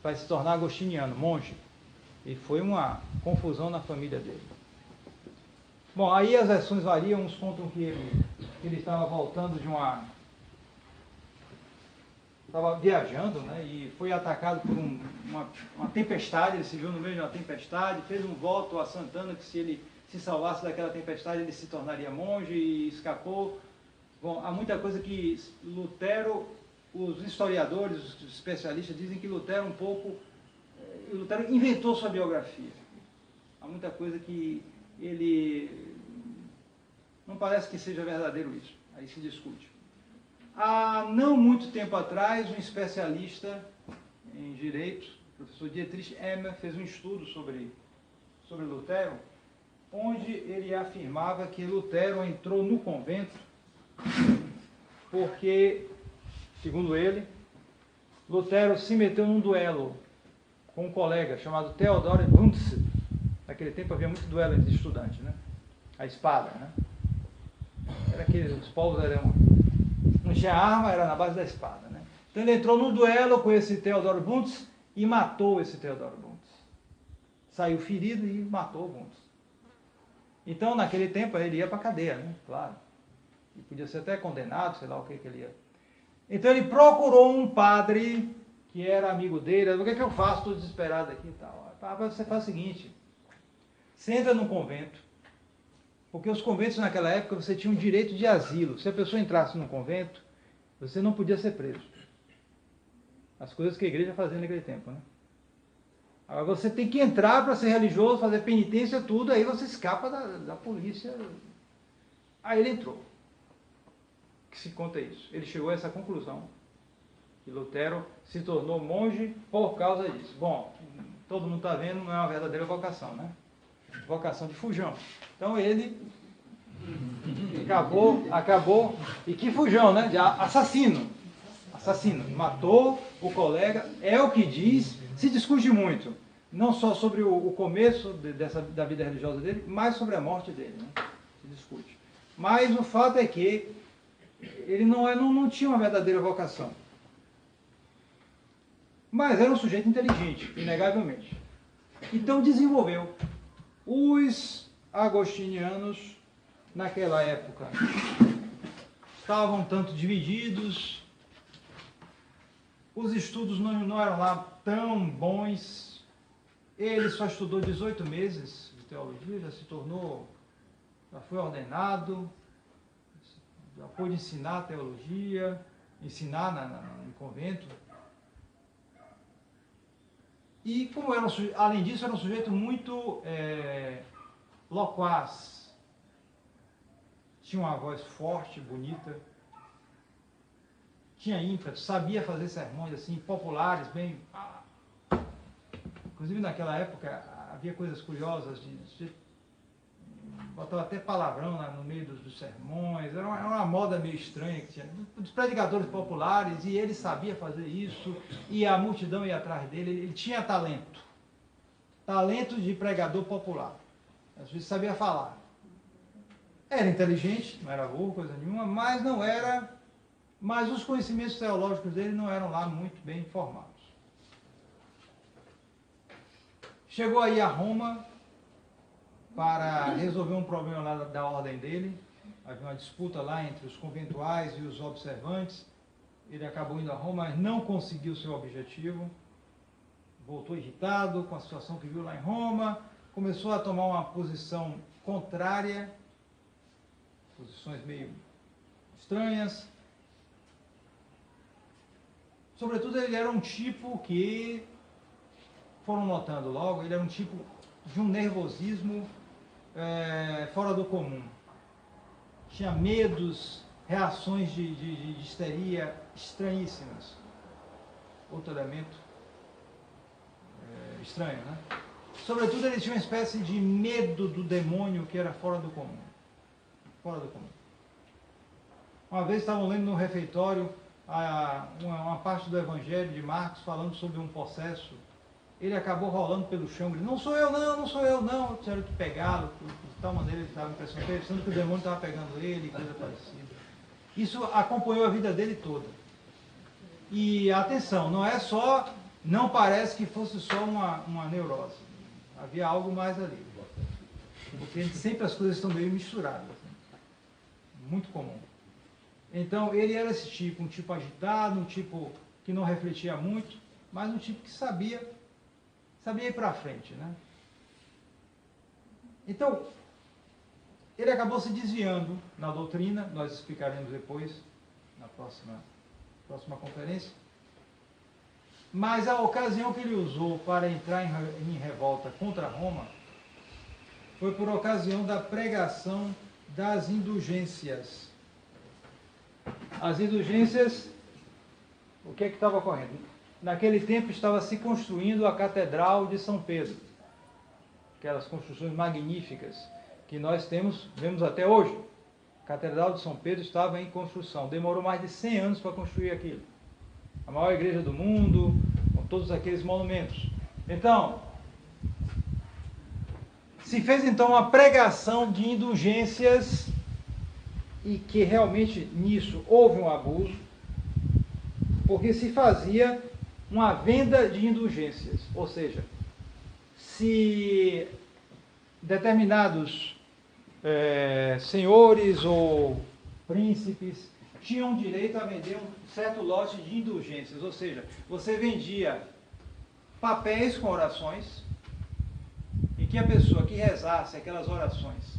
Vai se tornar agostiniano, monge. E foi uma confusão na família dele. Bom, aí as versões variam, uns contam que ele estava voltando estava viajando, né, e foi atacado por uma tempestade, ele se viu no meio de uma tempestade, fez um voto a Santana que se ele se salvasse daquela tempestade ele se tornaria monge e escapou. Bom, há muita coisa que Lutero, os historiadores, os especialistas dizem que Lutero Lutero inventou sua biografia. Há muita coisa que ele não parece que seja verdadeiro isso, aí se discute. Há não muito tempo atrás, um especialista em direito, o professor Dietrich Emmer, fez um estudo sobre Lutero, onde ele afirmava que Lutero entrou no convento porque, segundo ele, Lutero se meteu num duelo com um colega chamado Theodor Bunze. Naquele tempo havia muito duelo entre estudantes, né? A espada, né? Era que os povos não tinha arma, era na base da espada, né? Então ele entrou num duelo com esse Theodor Bunze e matou esse Theodor Bunze. Saiu ferido e matou o Bunze. Então, naquele tempo, ele ia para a cadeia, né? Claro. E podia ser até condenado, sei lá o que ele ia. Então, ele procurou um padre que era amigo dele. O que é que eu faço? Estou desesperado aqui e tal. Você faz o seguinte: você entra num convento, porque os conventos naquela época você tinha um direito de asilo. Se a pessoa entrasse num convento, você não podia ser preso. As coisas que a igreja fazia naquele tempo, né? Agora você tem que entrar para ser religioso, fazer penitência, tudo, aí você escapa da polícia. Aí ele entrou. Que se conta isso? Ele chegou a essa conclusão. Que Lutero se tornou monge por causa disso. Bom, todo mundo está vendo, não é uma verdadeira vocação, né? Vocação de fujão. Então ele acabou, e que fujão, né? De assassino. Matou o colega, é o que diz, se discute muito, não só sobre o começo da vida religiosa dele, mas sobre a morte dele, né? Se discute. Mas o fato é que ele não tinha uma verdadeira vocação. Mas era um sujeito inteligente, inegavelmente. Então desenvolveu. Os agostinianos, naquela época, estavam tanto divididos, os estudos não eram lá tão bons. Ele só estudou 18 meses de teologia, já foi ordenado, já pôde ensinar teologia, ensinar no convento. E como além disso, era um sujeito muito loquaz. Tinha uma voz forte, bonita. Tinha ímpeto, sabia fazer sermões assim, populares, bem... Inclusive naquela época havia coisas curiosas, botava até palavrão no meio dos sermões, era uma moda meio estranha que tinha, dos predicadores populares, e ele sabia fazer isso, e a multidão ia atrás dele. Ele tinha talento de pregador popular, às vezes sabia falar. Era inteligente, não era burro, coisa nenhuma, mas os conhecimentos teológicos dele não eram lá muito bem formados. Chegou aí a Roma para resolver um problema lá da ordem dele. Havia uma disputa lá entre os conventuais e os observantes. Ele acabou indo a Roma, mas não conseguiu seu objetivo. Voltou irritado com a situação que viu lá em Roma. Começou a tomar uma posição contrária, posições meio estranhas. Sobretudo, ele era um tipo que, foram notando logo, ele era um tipo de um nervosismo fora do comum. Tinha medos, reações de histeria estranhíssimas. Outro elemento estranho, né? Sobretudo, ele tinha uma espécie de medo do demônio que era fora do comum. Fora do comum. Uma vez estavam lendo no refeitório uma parte do Evangelho de Marcos falando sobre um possesso. Ele acabou rolando pelo chão, ele: não sou eu não. Tiveram que pegá-lo, de tal maneira ele estava impressionado, pensando que o demônio estava pegando ele, coisa parecida. Isso acompanhou a vida dele toda. E atenção, não parece que fosse só uma neurose. Havia algo mais ali. Porque sempre as coisas estão meio misturadas. Muito comum. Então, ele era esse tipo, um tipo agitado, um tipo que não refletia muito, mas um tipo que sabia ir para frente, né? Então, ele acabou se desviando na doutrina, nós explicaremos depois, na próxima conferência, mas a ocasião que ele usou para entrar em revolta contra Roma foi por ocasião da pregação das indulgências. As indulgências, o que é que estava ocorrendo? Naquele tempo estava se construindo a Catedral de São Pedro. Aquelas construções magníficas que nós vemos até hoje. A Catedral de São Pedro estava em construção. Demorou mais de 100 anos para construir aquilo. A maior igreja do mundo, com todos aqueles monumentos. Então, se fez então uma pregação de indulgências e que realmente nisso houve um abuso, porque se fazia uma venda de indulgências, ou seja, se determinados senhores ou príncipes tinham direito a vender um certo lote de indulgências, ou seja, você vendia papéis com orações, em que a pessoa que rezasse aquelas orações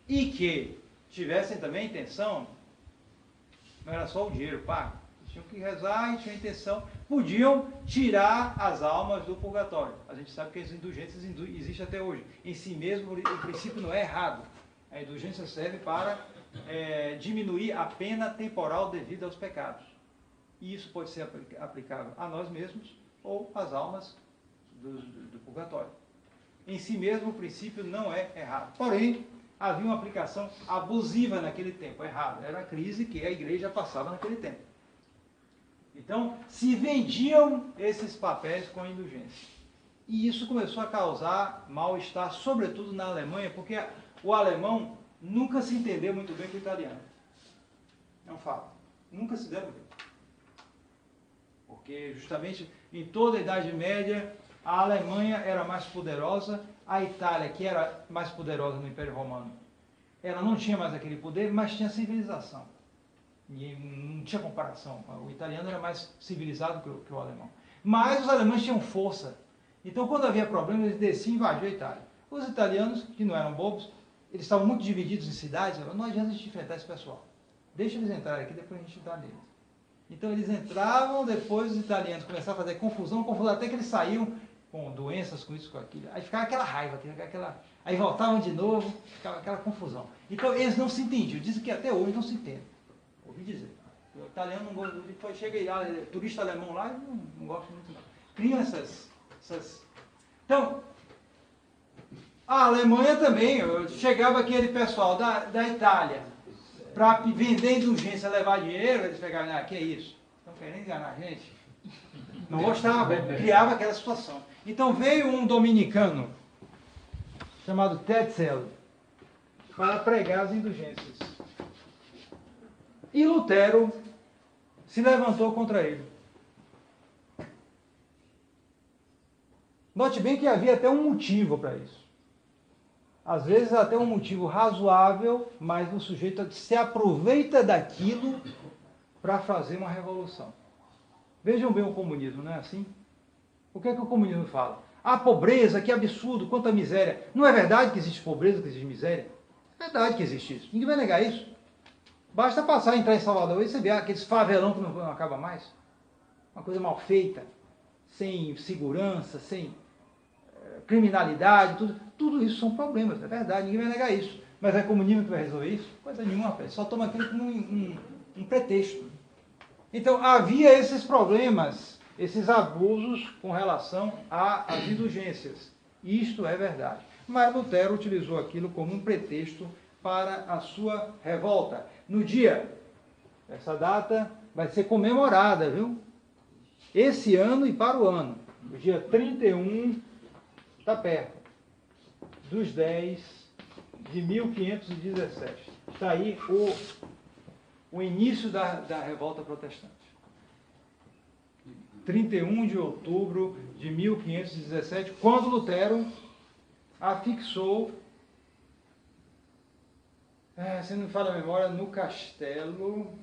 e que tivessem também a intenção, não era só o dinheiro pago, tinham que rezar e tinham a intenção, podiam tirar as almas do purgatório. A gente sabe que as indulgências existem até hoje. Em si mesmo, o princípio não é errado. A indulgência serve para diminuir a pena temporal devida aos pecados. E isso pode ser aplicável a nós mesmos ou às almas do purgatório. Em si mesmo, o princípio não é errado. Porém, havia uma aplicação abusiva naquele tempo. Errado. Era a crise que a igreja passava naquele tempo. Então, se vendiam esses papéis com indulgência. E isso começou a causar mal-estar, sobretudo na Alemanha, porque o alemão nunca se entendeu muito bem com o italiano. É um fato. Nunca se deram bem. Porque, justamente, em toda a Idade Média, a Alemanha era mais poderosa, a Itália, que era mais poderosa no Império Romano, ela não tinha mais aquele poder, mas tinha civilização. E não tinha comparação. O italiano era mais civilizado que o alemão. Mas os alemães tinham força. Então, quando havia problemas, eles desciam e invadiam a Itália. Os italianos, que não eram bobos, eles estavam muito divididos em cidades. Não adianta a gente enfrentar esse pessoal. Deixa eles entrarem aqui, depois a gente entra neles. Então, eles entravam, depois os italianos começaram a fazer confusão, até que eles saíam com doenças, com isso, com aquilo. Aí ficava aquela raiva, aí voltavam de novo, ficava aquela confusão. Então, eles não se entendiam. Dizem que até hoje não se entendem. Ouvi dizer. O italiano não gosta, depois chega aí, turista alemão lá, não gosta muito não. Criam essas... Então, a Alemanha também, chegava aquele pessoal da Itália, para vender indulgência, levar dinheiro, eles pegavam, que é isso? Estão querendo enganar a gente? Não gostava, criava aquela situação. Então veio um dominicano, chamado Tetzel, para pregar as indulgências. E Lutero se levantou contra ele. Note bem que havia até um motivo para isso. Às vezes até um motivo razoável, mas o sujeito se aproveita daquilo para fazer uma revolução. Vejam bem o comunismo, não é assim? O que é que o comunismo fala? A pobreza, que absurdo, quanta miséria. Não é verdade que existe pobreza, que existe miséria? É verdade que existe isso. Ninguém vai negar isso. Basta passar, entrar em Salvador e você vê aqueles favelão que não acaba mais. Uma coisa mal feita, sem segurança, sem criminalidade, tudo isso são problemas, é verdade, ninguém vai negar isso. Mas é comunismo que vai resolver isso? Coisa nenhuma, rapaz. Só toma aquilo como um pretexto. Então, havia esses problemas, esses abusos com relação às indulgências. Isto é verdade. Mas Lutero utilizou aquilo como um pretexto para a sua revolta. No dia, essa data vai ser comemorada, viu? Esse ano e para o ano. O dia 31, está perto, dos 10 de 1517. Está aí o início da revolta protestante. 31 de outubro de 1517, quando Lutero afixou, se não me falha a memória, no castelo,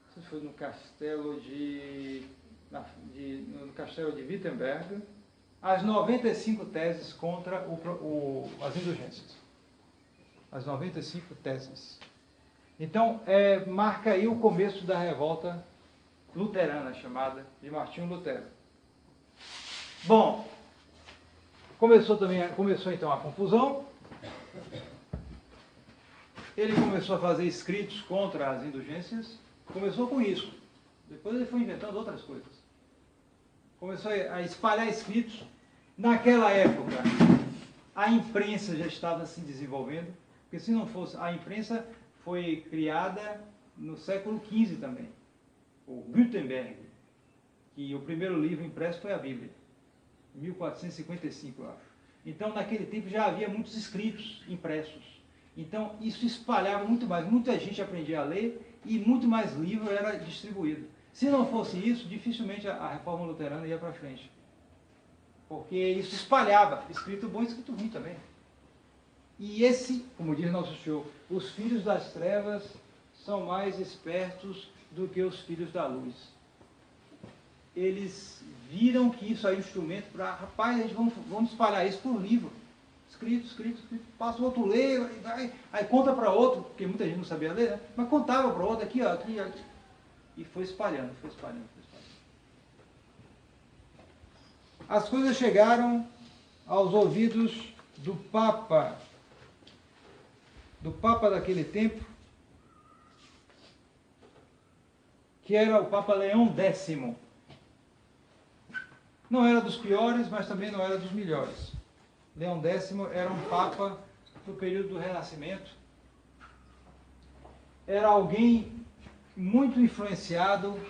não sei se foi no castelo no castelo de Wittenberg, as 95 teses contra as indulgências. As 95 teses. Então, marca aí o começo da revolta luterana, chamada de Martinho Lutero. Bom, começou então a confusão. ele começou a fazer escritos contra as indulgências, começou com isso. Depois ele foi inventando outras coisas. Começou a espalhar escritos. Naquela época, a imprensa já estava se desenvolvendo, porque se não fosse, a imprensa foi criada no século XV também, o Gutenberg, que o primeiro livro impresso foi a Bíblia, 1455, eu acho. Então, naquele tempo já havia muitos escritos impressos. Então, isso espalhava muito mais. Muita gente aprendia a ler e muito mais livro era distribuído. Se não fosse isso, dificilmente a reforma luterana ia para frente. Porque isso espalhava, escrito bom e escrito ruim também. E esse, como diz Nosso Senhor, os filhos das trevas são mais espertos do que os filhos da luz. Eles viram que isso é um instrumento para, rapaz, a gente vamos espalhar isso por livro. Escrito, passa o outro lê, aí conta para outro, porque muita gente não sabia ler, né? Mas contava para o outro, aqui. E foi espalhando. As coisas chegaram aos ouvidos do Papa daquele tempo, que era o Papa Leão X. Não era dos piores, mas também não era dos melhores. Leão X era um Papa do período do Renascimento. Era alguém muito influenciado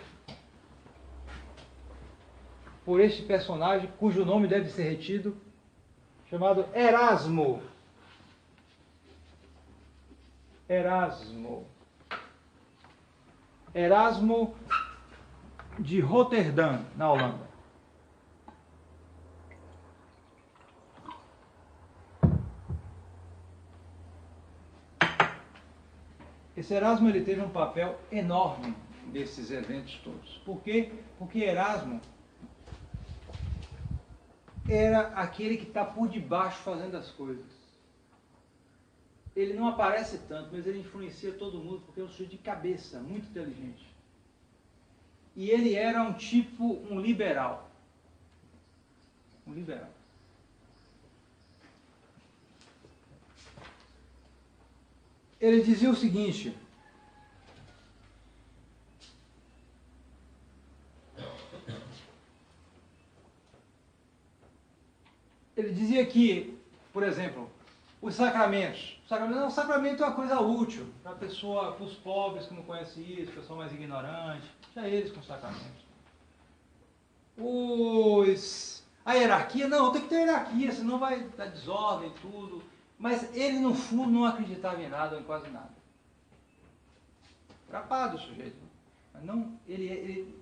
por este personagem, cujo nome deve ser retido, chamado Erasmo. Erasmo de Roterdã, na Holanda. Esse Erasmo ele teve um papel enorme desses eventos todos. Por quê? Porque Erasmo era aquele que está por debaixo fazendo as coisas. Ele não aparece tanto, mas ele influencia todo mundo, porque é um sujeito de cabeça, muito inteligente. E ele era um liberal. Um liberal. Ele dizia o seguinte: ele dizia que, por exemplo, os sacramentos. O sacramento é uma coisa útil para a pessoa, para os pobres que não conhecem isso, pessoa mais ignorante, já eles com sacramentos. A hierarquia, não, tem que ter hierarquia, senão vai dar desordem e tudo. Mas ele, no fundo, não acreditava em nada, em quase nada. Trapado o sujeito. Mas não, ele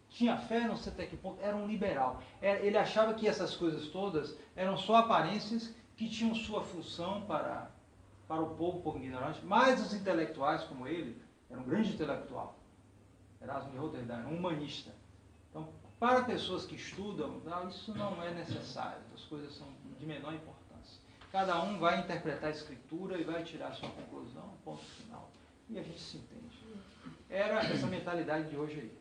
tinha fé, não sei até que ponto, era um liberal. Ele achava que essas coisas todas eram só aparências que tinham sua função para o povo ignorante, mas os intelectuais como ele, era um grande intelectual. Erasmo de Roterdã, um humanista. Então, para pessoas que estudam, isso não é necessário, as coisas são de menor importância. Cada um vai interpretar a Escritura e vai tirar a sua conclusão, ponto final. E a gente se entende. Era essa mentalidade de hoje aí.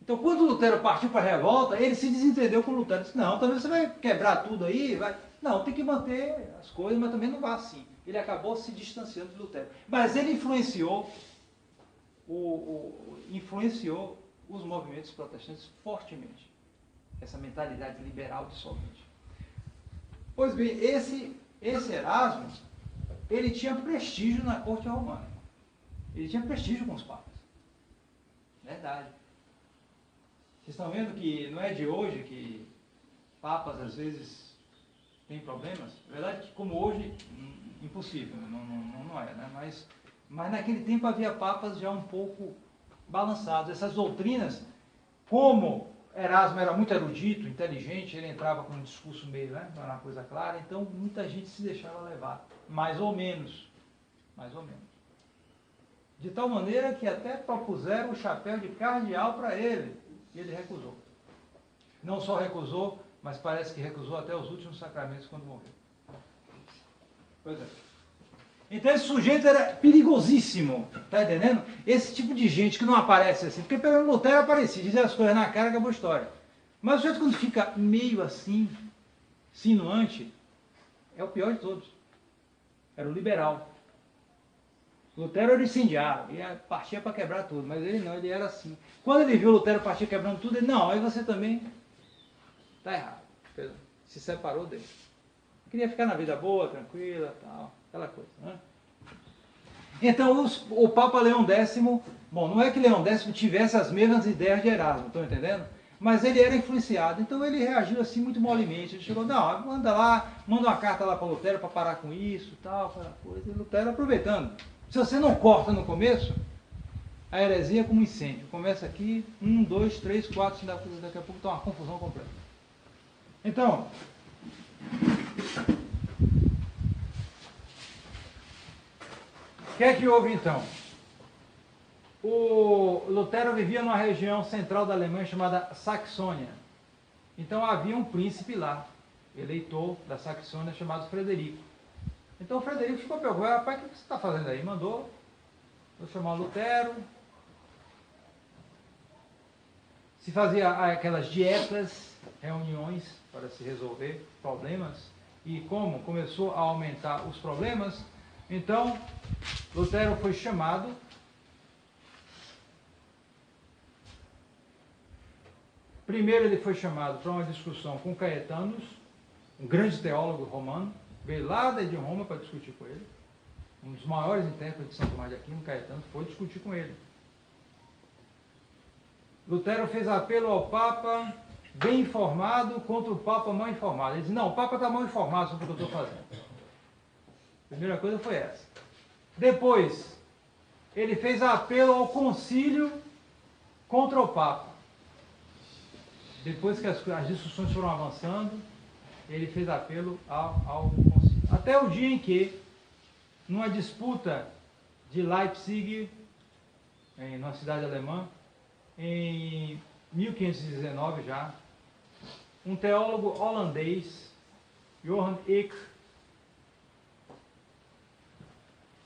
Então, quando Lutero partiu para a revolta, ele se desentendeu com Lutero. Ele disse, não, talvez você vai quebrar tudo aí. Não, tem que manter as coisas, mas também não vá assim. Ele acabou se distanciando de Lutero. Mas ele influenciou os movimentos protestantes fortemente. Essa mentalidade liberal dissolvente. Pois bem, esse Erasmo, ele tinha prestígio na corte romana. Ele tinha prestígio com os papas. Verdade. Vocês estão vendo que não é de hoje que papas às vezes têm problemas? É verdade que como hoje, impossível, não é, né? Mas naquele tempo havia papas já um pouco balançados. Essas doutrinas, como Erasmo era muito erudito, inteligente, ele entrava com um discurso meio, né? Não era uma coisa clara, então muita gente se deixava levar, mais ou menos. De tal maneira que até propuseram o chapéu de cardeal para ele, e ele recusou. Não só recusou, mas parece que recusou até os últimos sacramentos quando morreu. Pois é. Então esse sujeito era perigosíssimo, tá entendendo? Esse tipo de gente que não aparece assim, porque pelo menos Lutero aparecia, dizia as coisas na cara, acabou a história. Mas o sujeito quando fica meio assim, sinuante, é o pior de todos. Era o liberal. Lutero era incendiário, ia partia para quebrar tudo, mas ele não, ele era assim. Quando ele viu Lutero partir quebrando tudo, ele, não, aí você também está errado. Se separou dele. Queria ficar na vida boa, tranquila, tal, aquela coisa, né? Então o Papa Leão X, bom, não é que Leão X tivesse as mesmas ideias de Erasmo, estão entendendo? Mas ele era influenciado, então ele reagiu assim muito molemente. Ele chegou, não, manda uma carta lá para Lutero para parar com isso, tal, aquela coisa. E Lutero aproveitando. Se você não corta no começo, a heresia é como um incêndio. Começa aqui, 1, 2, 3, 4, daqui a pouco está uma confusão completa. Então, o que é que houve então? O Lutero vivia numa região central da Alemanha chamada Saxônia. Então havia um príncipe lá, eleitor da Saxônia, chamado Frederico. Então o Frederico ficou preocupado, rapaz, o que você está fazendo aí? Mandou eu chamar o Lutero, se fazia aquelas dietas, reuniões para se resolver problemas, e como começou a aumentar os problemas, então Lutero foi chamado. Primeiro ele foi chamado para uma discussão com Caetanos, um grande teólogo romano, veio lá de Roma para discutir com ele. Um dos maiores intérpretes de São Tomás de Aquino, Caetano, foi discutir com ele. Lutero fez apelo ao Papa bem informado contra o Papa mal informado. Ele disse, não, o Papa está mal informado sobre o que eu estou fazendo. A primeira coisa foi essa. Depois, ele fez apelo ao concílio contra o Papa. Depois que as discussões foram avançando, ele fez apelo ao concílio. Até o dia em que, numa disputa de Leipzig, numa cidade alemã, em 1519 já, um teólogo holandês, Johan Eck,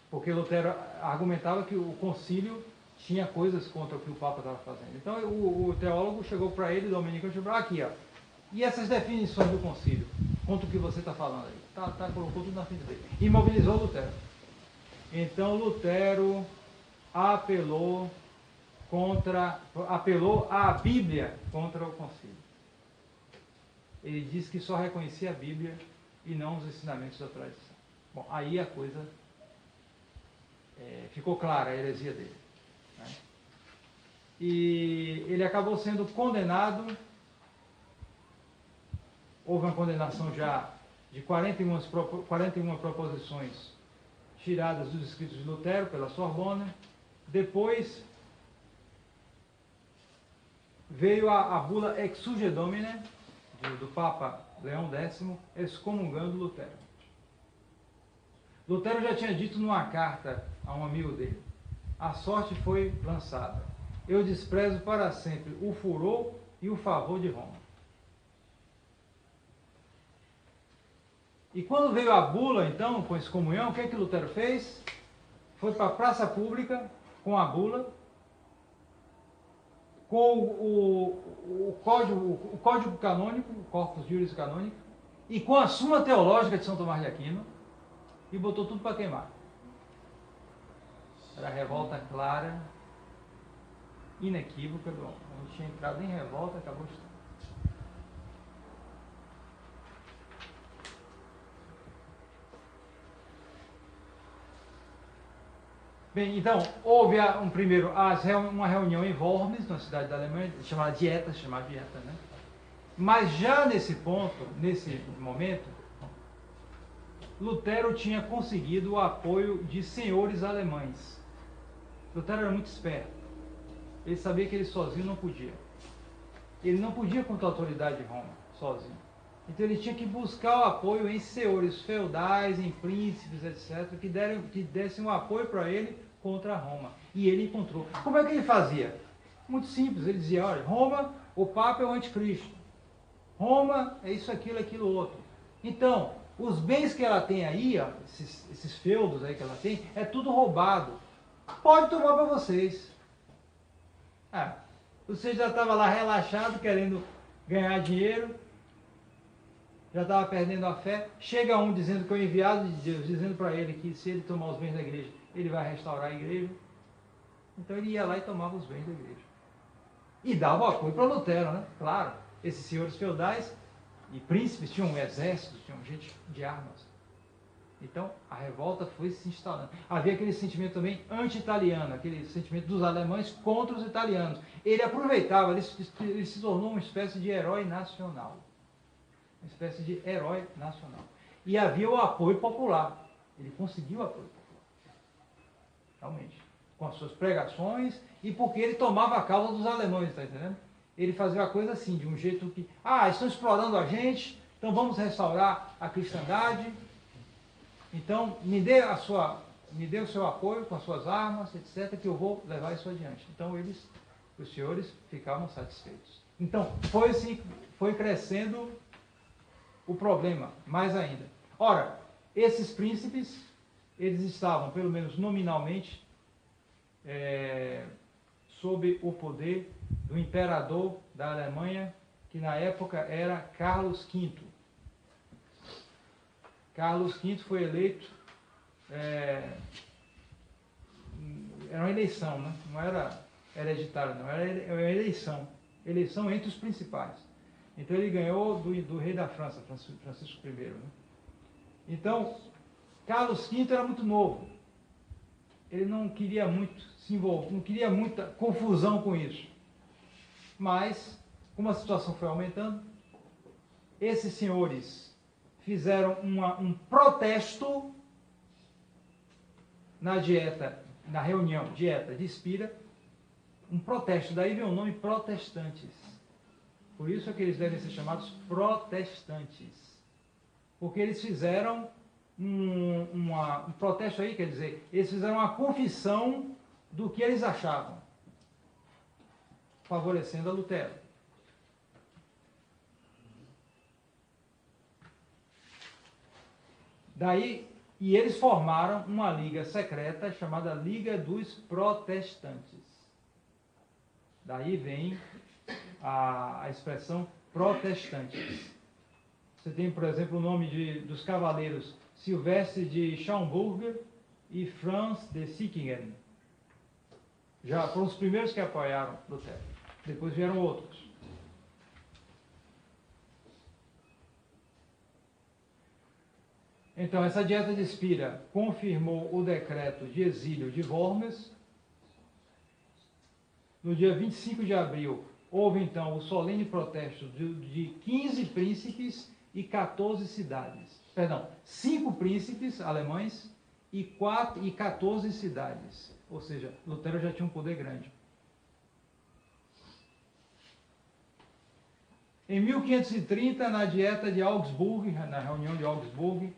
porque Lutero argumentava que o concílio tinha coisas contra o que o Papa estava fazendo. Então o teólogo chegou para ele, dominicano, chegou aqui, ó, e essas definições do concílio, contra o que você está falando aí? Colocou tudo na frente dele. E mobilizou Lutero. Então Lutero apelou à Bíblia contra o concílio. Ele disse que só reconhecia a Bíblia e não os ensinamentos da tradição. Bom, aí a coisa ficou clara, a heresia dele. Né? E ele acabou sendo condenado. Houve uma condenação já de 41 proposições tiradas dos escritos de Lutero pela Sorbona. Depois veio a bula Exsurge Domine, do Papa Leão X, excomungando Lutero. Lutero já tinha dito numa carta a um amigo dele, a sorte foi lançada, eu desprezo para sempre o furor e o favor de Roma. E quando veio a bula, então, com excomunhão, o que Lutero fez? Foi para a praça pública com a bula, com o código canônico, o Corpus Juris Canônico, e com a Suma Teológica de São Tomás de Aquino, e botou tudo para queimar. Era revolta clara, inequívoca do homem. Não tinha entrado em revolta, acabou de estar. Bem, então, houve uma reunião em Worms, na cidade da Alemanha, chamada Dieta, né? Mas já nesse momento, Lutero tinha conseguido o apoio de senhores alemães. Lutero era muito esperto. Ele sabia que ele sozinho não podia. Ele não podia contra a autoridade de Roma, sozinho. Então ele tinha que buscar o apoio em senhores feudais, em príncipes, etc., que dessem um apoio para ele contra Roma. E ele encontrou. Como é que ele fazia? Muito simples. Ele dizia, olha, Roma, o Papa é o anticristo. Roma é isso, aquilo, outro. Então, os bens que ela tem aí, ó, esses feudos aí que ela tem, é tudo roubado. Pode tomar para vocês. Você já estava lá relaxado, querendo ganhar dinheiro, já estava perdendo a fé. Chega um dizendo que é o enviado de Deus, dizendo para ele que se ele tomar os bens da igreja, ele vai restaurar a igreja. Então ele ia lá e tomava os bens da igreja. E dava apoio para Lutero, né? Claro, esses senhores feudais e príncipes tinham um exército, tinham gente de armas. Então a revolta foi se instalando. Havia aquele sentimento também anti-italiano, aquele sentimento dos alemães contra os italianos. Ele aproveitava, ele se tornou uma espécie de herói nacional. Uma espécie de herói nacional. E havia o apoio popular. Ele conseguiu o apoio popular. Realmente. Com as suas pregações e porque ele tomava a causa dos alemães, está entendendo? Ele fazia a coisa assim, de um jeito que, estão explorando a gente, então vamos restaurar a cristandade. Então, me dê o seu apoio com as suas armas, etc., que eu vou levar isso adiante. Então, os senhores ficavam satisfeitos. Então, foi crescendo o problema, mais ainda. Ora, esses príncipes, eles estavam, pelo menos nominalmente, sob o poder do imperador da Alemanha, que na época era Carlos V. Carlos V foi eleito, era uma eleição, né? Não era hereditário, não, era uma eleição entre os principais. Então ele ganhou do rei da França, Francisco I. Né? Então, Carlos V era muito novo, ele não queria muito se envolver, não queria muita confusão com isso. Mas, como a situação foi aumentando, esses senhores fizeram um protesto na reunião, dieta de Spira, um protesto, daí vem o nome protestantes. Por isso é que eles devem ser chamados protestantes. Porque eles fizeram um protesto aí, quer dizer, eles fizeram uma confissão do que eles achavam, favorecendo a Lutero. Daí, e eles formaram uma liga secreta chamada Liga dos Protestantes. Daí vem a expressão protestantes. Você tem, por exemplo, o nome dos cavaleiros Silvestre de Schaumburg e Franz de Sickingen. Já foram os primeiros que apoiaram Lutero. Depois vieram outros. Então, essa dieta de Spira confirmou o decreto de exílio de Worms. No dia 25 de abril, houve então o solene protesto de 15 príncipes e 14 cidades. Perdão, 5 príncipes alemães e 14 cidades. Ou seja, Lutero já tinha um poder grande. Em 1530, na dieta de Augsburg, na reunião de Augsburg,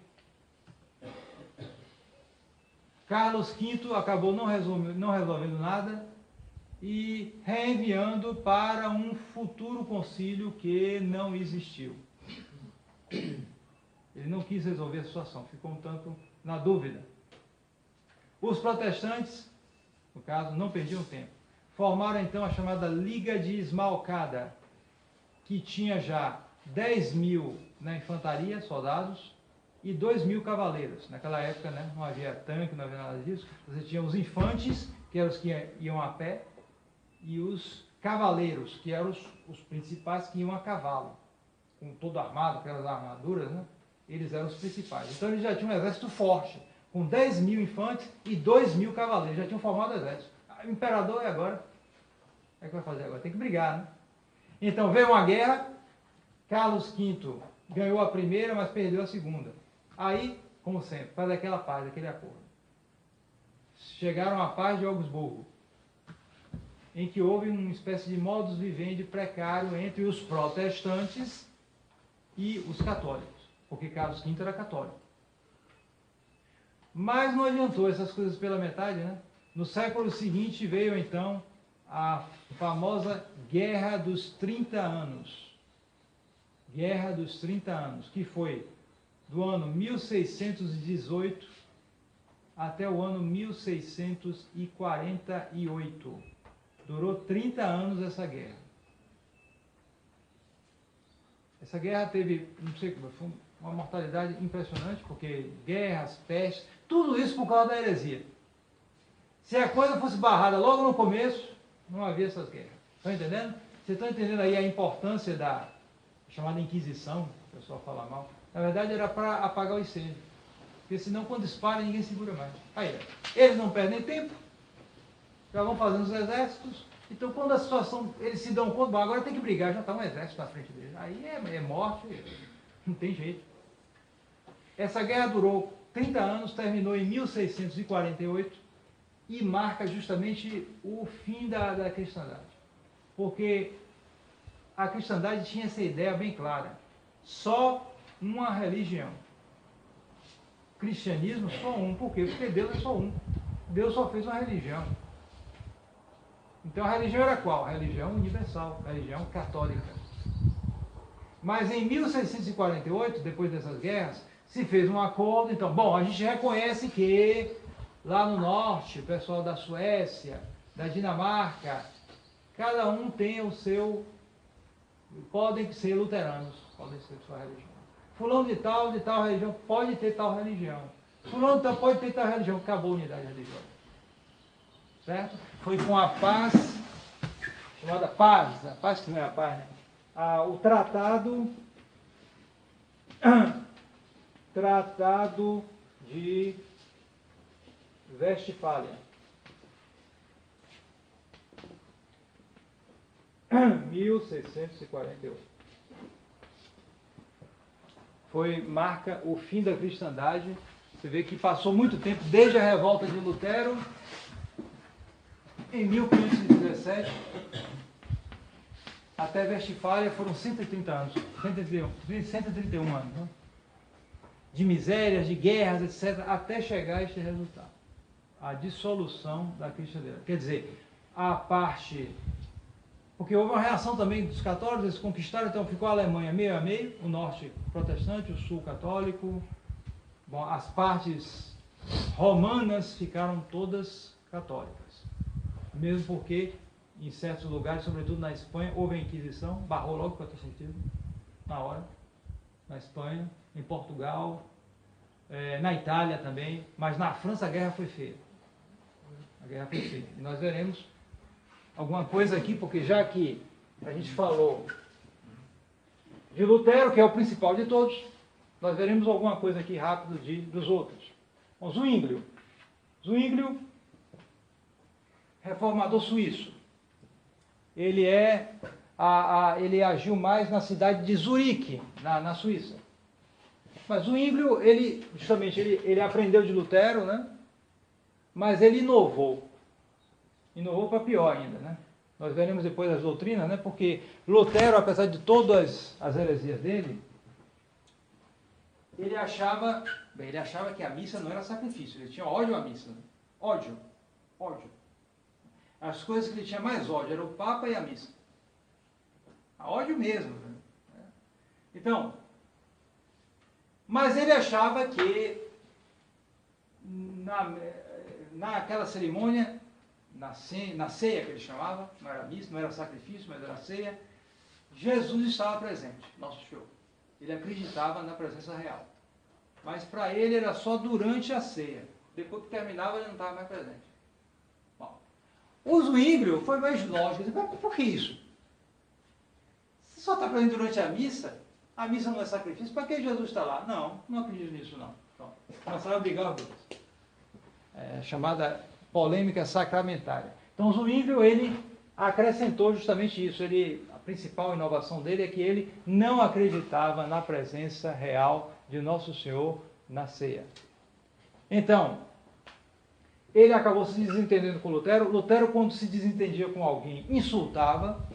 Carlos V acabou não resolvendo nada e reenviando para um futuro concílio que não existiu. Ele não quis resolver a situação, ficou um tanto na dúvida. Os protestantes, no caso, não perdiam tempo. Formaram então a chamada Liga de Esmalcada, que tinha já 10.000 na infantaria, soldados, e 2.000 cavaleiros. Naquela época, né, não havia tanque, não havia nada disso. Você tinha os infantes, que eram os que iam a pé, e os cavaleiros, que eram os principais que iam a cavalo, com todo armado, aquelas armaduras, né? Eles eram os principais. Então eles já tinham um exército forte, com 10.000 infantes e 2.000 cavaleiros, já tinham formado o exército. O imperador, e agora? O que vai fazer agora? Tem que brigar, né? Então veio uma guerra, Carlos V ganhou a primeira, mas perdeu a segunda. Aí, como sempre, faz aquela paz, aquele acordo. Chegaram à paz de Augsburgo, em que houve uma espécie de modus vivendi precário entre os protestantes e os católicos, porque Carlos V era católico. Mas não adiantou essas coisas pela metade, né? No século seguinte veio então a famosa Guerra dos 30 Anos. Guerra dos 30 Anos, que foi do ano 1618 até o ano 1648. Durou 30 anos essa guerra. Essa guerra teve, não sei como, foi uma mortalidade impressionante, porque guerras, pestes, tudo isso por causa da heresia. Se a coisa fosse barrada logo no começo, não havia essas guerras. Estão entendendo? Vocês estão entendendo aí a importância da chamada Inquisição? O pessoal fala mal. Na verdade era para apagar o incêndio. Porque senão quando dispara ninguém segura mais. Aí, eles não perdem tempo, já vão fazendo os exércitos. Então quando a situação, eles se dão conta, bom, agora tem que brigar, já está um exército na frente deles. Aí é morte, não tem jeito. Essa guerra durou 30 anos, terminou em 1648 e marca justamente o fim da cristandade. Porque a cristandade tinha essa ideia bem clara. Só uma religião. Cristianismo só um. Por quê? Porque Deus é só um. Deus só fez uma religião. Então a religião era qual? A religião universal, a religião católica. Mas em 1648, depois dessas guerras, se fez um acordo. Então, bom, a gente reconhece que lá no norte, o pessoal da Suécia, da Dinamarca, cada um tem o seu, podem ser luteranos, podem ser sua religião. Fulano de tal religião, pode ter tal religião. Fulano de tal pode ter tal religião. Acabou a unidade religiosa. Certo? Foi com a paz, chamada paz, a paz que não é a paz, né? O Tratado de Westfália. 1648. Marca o fim da cristandade. Você vê que passou muito tempo, desde a revolta de Lutero, em 1517, até Westfália foram 130 anos, 131 anos, né? De misérias, de guerras, etc., até chegar a este resultado, a dissolução da cristandade. Quer dizer, a parte... Porque houve uma reação também dos católicos, eles conquistaram, então ficou a Alemanha meio a meio, o norte protestante, o sul católico. Bom, as partes romanas ficaram todas católicas. Mesmo porque, em certos lugares, sobretudo na Espanha, houve a Inquisição, barrou logo o protestantismo, na hora. Na Espanha, em Portugal, na Itália também, mas na França a guerra foi feia. A guerra foi feia. E nós veremos alguma coisa aqui, porque já que a gente falou de Lutero, que é o principal de todos, nós veremos alguma coisa aqui rápido dos outros. Bom, Zwinglio. Zwinglio, reformador suíço. Ele ele agiu mais na cidade de Zurique, na Suíça. Mas Zwinglio, ele aprendeu de Lutero, né? Mas ele inovou. Inovou para pior ainda, né? Nós veremos depois as doutrinas, né? Porque Lutero, apesar de todas as heresias dele, ele achava que a missa não era sacrifício. Ele tinha ódio à missa. Né? Ódio. As coisas que ele tinha mais ódio eram o Papa e a missa. A ódio mesmo. Né? Então, mas ele achava que naquela cerimônia, na ceia que ele chamava, não era missa, não era sacrifício, mas era ceia, Jesus estava presente, nosso Senhor. Ele acreditava na presença real. Mas para ele era só durante a ceia. Depois que terminava, ele não estava mais presente. Bom, o Zwinglio foi mais lógico. Por que isso? Se só está presente durante a missa não é sacrifício, para que Jesus está lá? Não acredito nisso não. Então, começaram a brigar os dois. Chamada polêmica sacramentária. Então, Zwinglio, ele acrescentou justamente isso. A principal inovação dele é que ele não acreditava na presença real de Nosso Senhor na ceia. Então, ele acabou se desentendendo com Lutero. Lutero, quando se desentendia com alguém, insultava.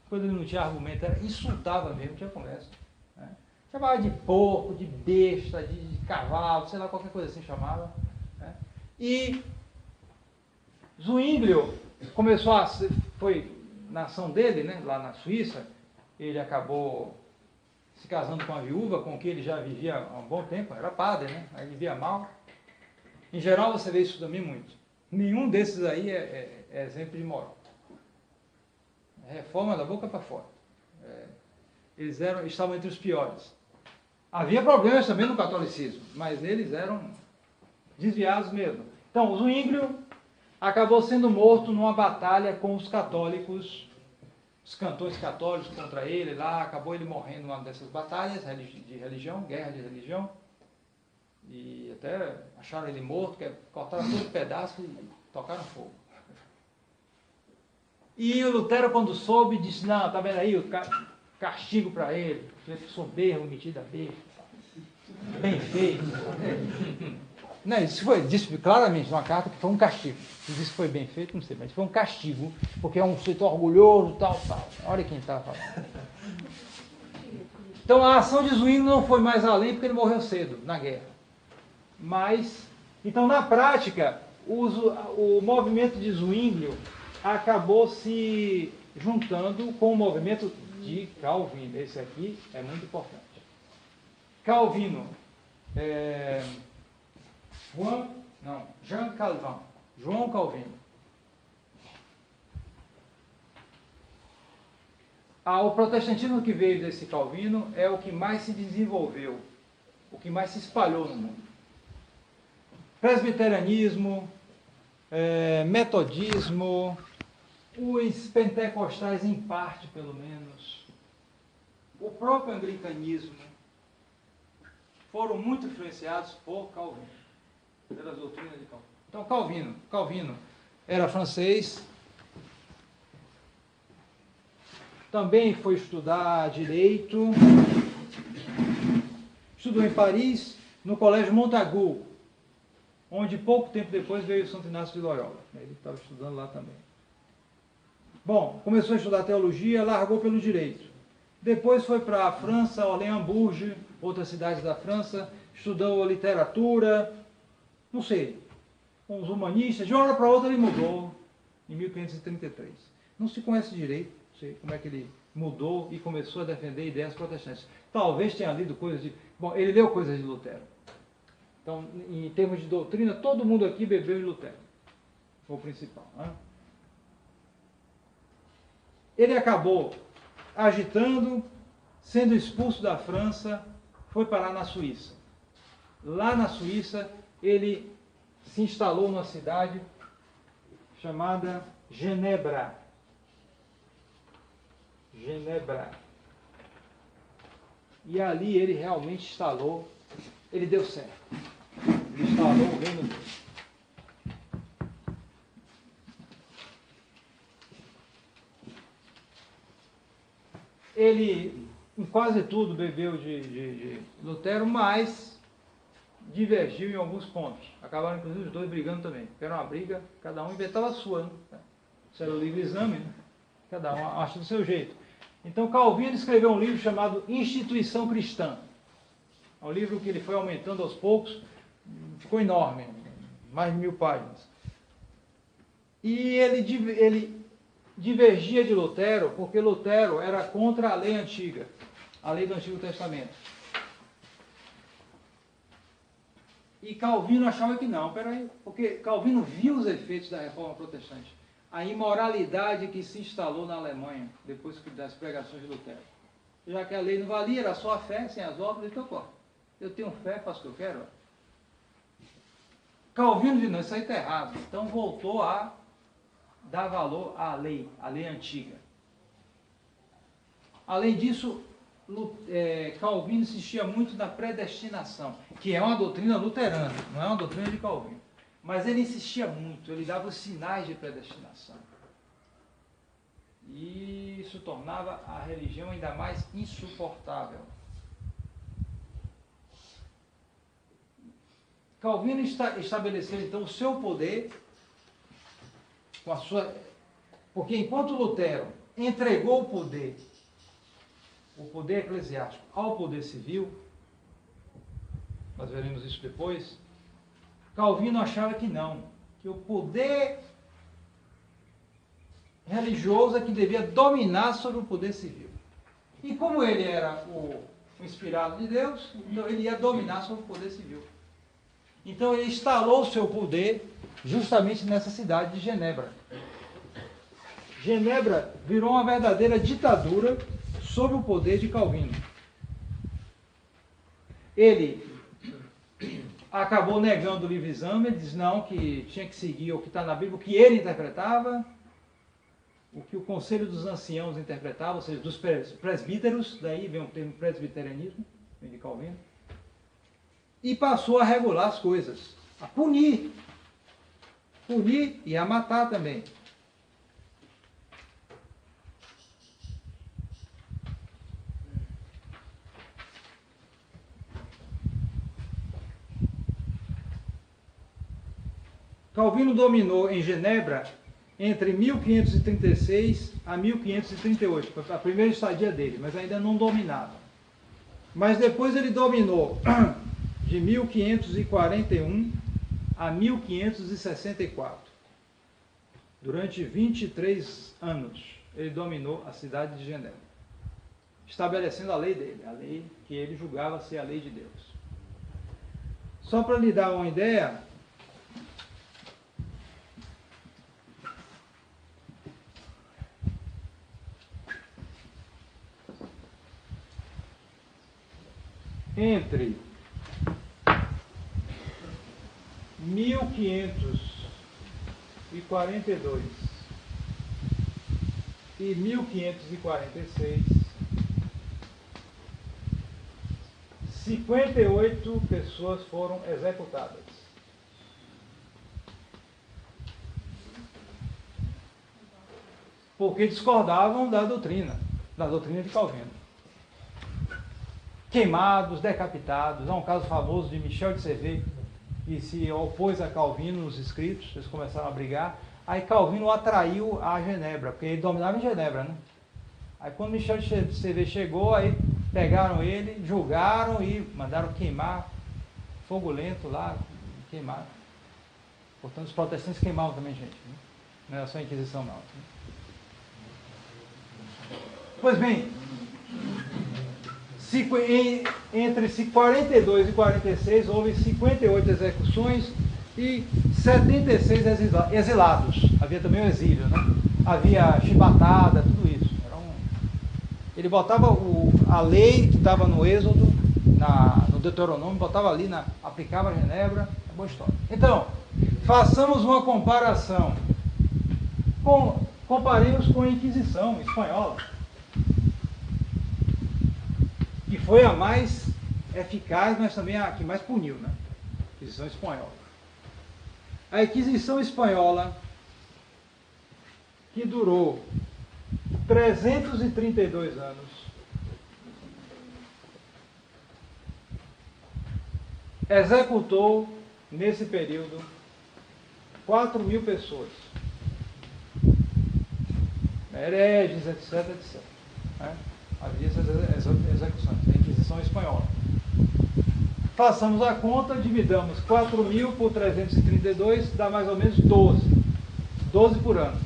Quando ele não tinha argumento, insultava mesmo, tinha conversa. Né? Chamava de porco, de besta, de cavalo, sei lá, qualquer coisa assim chamava. Né? E Zwinglio foi na ação dele, né, lá na Suíça, ele acabou se casando com uma viúva com quem ele já vivia há um bom tempo, era padre, né, aí vivia mal. Em geral você vê isso também muito. Nenhum desses aí é exemplo de moral. Reforma da boca para fora. Eles estavam entre os piores. Havia problemas também no catolicismo, mas eles eram desviados mesmo. Então, o Zwinglio acabou sendo morto numa batalha com os católicos, os cantores católicos contra ele lá, acabou ele morrendo numa dessas batalhas de religião, guerra de religião, e até acharam ele morto, cortaram todo pedaço e tocaram fogo. E o Lutero, quando soube, disse, não, tá vendo aí, o castigo para ele, soberbo, metido a besta, bem feito. Não, isso disse claramente numa carta que foi um castigo. Se disse que foi bem feito, não sei, mas foi um castigo, porque é um sujeito orgulhoso, tal. Olha quem estava falando. Então a ação de Zwingli não foi mais além, porque ele morreu cedo, na guerra. Mas, então na prática, o movimento de Zwingli acabou se juntando com o movimento de Calvino. Esse aqui é muito importante. Calvino, Jean Calvin, João Calvino. O protestantismo que veio desse Calvino é o que mais se desenvolveu, o que mais se espalhou no mundo. Presbiterianismo, metodismo, os pentecostais em parte, pelo menos, o próprio anglicanismo, foram muito influenciados por Calvino, pelas doutrinas de Calvino. Então Calvino era francês, também foi estudar direito, estudou em Paris, no Colégio Montagu, onde pouco tempo depois veio Santo Inácio de Loyola. Ele estava estudando lá também. Bom, começou a estudar teologia, largou pelo direito. Depois foi para a França, Orléans-Bourges, outras cidades da França, estudou literatura, não sei, com os humanistas. De uma hora para outra ele mudou, em 1533. Não se conhece direito, não sei como é que ele mudou e começou a defender ideias protestantes. Talvez tenha lido coisas de... Bom, ele leu coisas de Lutero. Então, em termos de doutrina, todo mundo aqui bebeu em Lutero. Foi o principal. Né? Ele acabou agitando, sendo expulso da França, foi parar na Suíça. Lá na Suíça, ele se instalou numa cidade chamada Genebra. E ali ele realmente instalou, ele deu certo. Ele instalou o reino dele. Ele, em quase tudo, bebeu de Lutero, mas divergiu em alguns pontos. Acabaram, inclusive, os dois brigando também. Era uma briga, cada um inventava a sua. Né? Isso era o livre exame, né? Cada um acha do seu jeito. Então, Calvino escreveu um livro chamado Instituição Cristã. É um livro que ele foi aumentando aos poucos, ficou enorme, mais de 1000 páginas. E ele divergia de Lutero, porque Lutero era contra a lei antiga, a lei do Antigo Testamento. E Calvino achava que não, peraí, porque Calvino viu os efeitos da Reforma Protestante, a imoralidade que se instalou na Alemanha, depois das pregações de Lutero. Já que a lei não valia, era só a fé, sem as obras, então, pô, eu tenho fé, faço o que eu quero. Calvino disse, não, isso aí está errado. Então voltou a dar valor à lei antiga. Além disso, Calvino insistia muito na predestinação, que é uma doutrina luterana, não é uma doutrina de Calvino. Mas ele insistia muito, ele dava os sinais de predestinação. E isso tornava a religião ainda mais insuportável. Calvino estabeleceu então o seu poder com a sua... Porque enquanto Lutero entregou o poder eclesiástico ao poder civil, nós veremos isso depois, Calvino achava que não, que o poder religioso é que devia dominar sobre o poder civil. E como ele era o inspirado de Deus, então ele ia dominar sobre o poder civil. Então ele instalou o seu poder justamente nessa cidade de Genebra. Genebra virou uma verdadeira ditadura sob o poder de Calvino. Ele acabou negando o livre-exame, ele diz não, que tinha que seguir o que está na Bíblia, o que ele interpretava, o que o Conselho dos Anciãos interpretava, ou seja, dos presbíteros, daí vem o termo presbiterianismo, vem de Calvino, e passou a regular as coisas, a punir e a matar também. Calvino dominou em Genebra entre 1536 a 1538, foi a primeira estadia dele, mas ainda não dominava. Mas depois ele dominou de 1541 a 1564. Durante 23 anos ele dominou a cidade de Genebra, estabelecendo a lei dele, a lei que ele julgava ser a lei de Deus. Só para lhe dar uma ideia, entre 1542 e 1546, 58 pessoas foram executadas. Porque discordavam da doutrina de Calvino. Queimados, decapitados. Há um caso famoso de Michel de Cervet, que se opôs a Calvino nos escritos, eles começaram a brigar. Aí Calvino o atraiu a Genebra, porque ele dominava em Genebra, né? Aí quando Michel de Cervet chegou, aí pegaram ele, julgaram e mandaram queimar, fogo lento lá, queimaram. Portanto, os protestantes queimavam também gente, né? Não era só a Inquisição não. Pois bem, entre 42 e 46 houve 58 execuções e 76 exilados. Havia também o exílio, né? Havia chibatada, tudo isso. Ele botava a lei que estava no Êxodo, no Deuteronômio, botava ali, aplicava a Genebra, é boa história. Então, façamos uma comparação. Comparemos com a Inquisição espanhola, que foi a mais eficaz, mas também a que mais puniu, né? Inquisição espanhola. A Inquisição espanhola, que durou 332 anos, executou, nesse período, 4.000 pessoas. Hereges, etc, etc. Né? Havia essas execuções, da Inquisição espanhola. Façamos a conta, dividamos 4.000 por 332, dá mais ou menos 12. 12 por ano.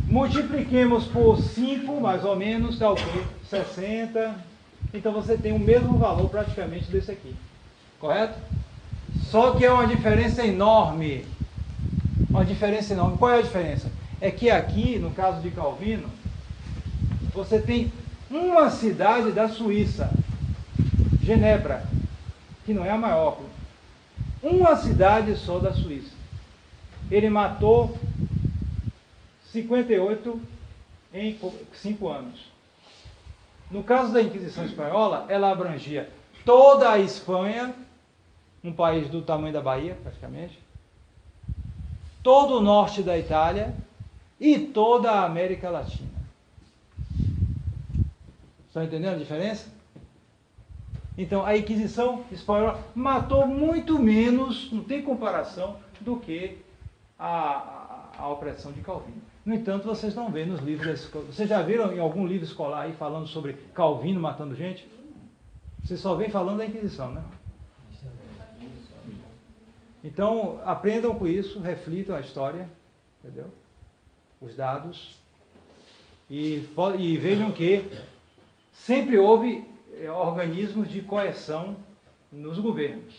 Multipliquemos por 5, mais ou menos, dá o quê? 60. Então você tem o mesmo valor praticamente desse aqui. Correto? Só que é uma diferença enorme. Uma diferença enorme. Qual é a diferença? É que aqui, no caso de Calvino, você tem uma cidade da Suíça, Genebra, que não é a maior. Uma cidade só da Suíça. Ele matou 58 em 5 anos. No caso da Inquisição espanhola, ela abrangia toda a Espanha, um país do tamanho da Bahia, praticamente, todo o norte da Itália e toda a América Latina. Estão entendendo a diferença? Então, a Inquisição espanhola matou muito menos, não tem comparação, do que a opressão de Calvino. No entanto, vocês não veem nos livros da escola. Vocês já viram em algum livro escolar aí falando sobre Calvino matando gente? Vocês só vêm falando da Inquisição, né? Então, aprendam com isso, reflitam a história, entendeu? Os dados, e vejam que sempre houve organismos de coerção nos governos.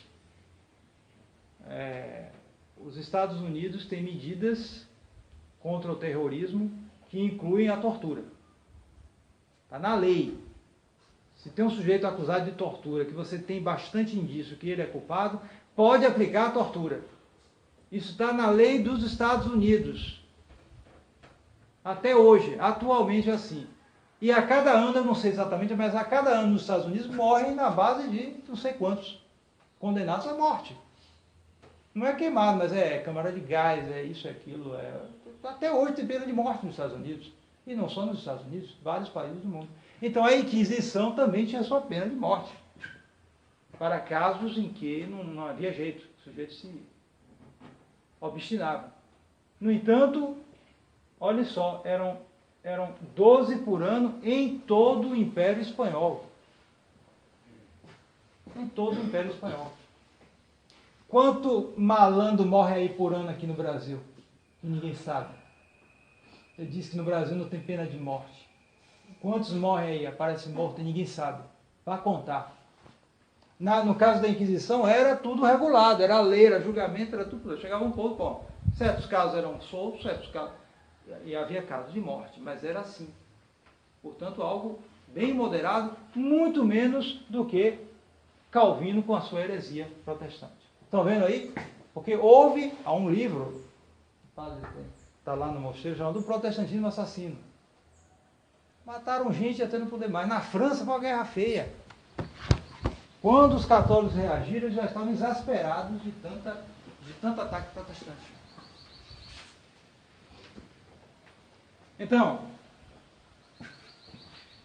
Os Estados Unidos têm medidas contra o terrorismo que incluem a tortura. Está na lei. Se tem um sujeito acusado de tortura, que você tem bastante indício que ele é culpado, pode aplicar a tortura. Isso está na lei dos Estados Unidos. Até hoje, atualmente é assim. E a cada ano, eu não sei exatamente, mas a cada ano nos Estados Unidos morrem na base de não sei quantos condenados à morte. Não é queimado, mas é câmara de gás, é isso, é aquilo. Até hoje tem pena de morte nos Estados Unidos. E não só nos Estados Unidos, vários países do mundo. Então a Inquisição também tinha sua pena de morte. Para casos em que não havia jeito, o sujeito se obstinava. No entanto, olha só, eram 12 por ano em todo o Império Espanhol. Em todo o Império Espanhol. Quanto malandro morre aí por ano aqui no Brasil? Que ninguém sabe. Eu disse que no Brasil não tem pena de morte. Quantos morrem aí, aparecem mortos e ninguém sabe? Vá contar. No caso da Inquisição era tudo regulado, era lei, era julgamento, era tudo. Chegava um pouco, ó, certos casos eram soltos, certos casos... E havia casos de morte, mas era assim. Portanto, algo bem moderado, muito menos do que Calvino com a sua heresia protestante. Estão vendo aí? Porque há um livro, está lá no mosteiro, chamado O Protestantismo Assassino. Mataram gente até não poder mais. Na França foi uma guerra feia. Quando os católicos reagiram, eles já estavam exasperados de tanto ataque protestante. Então,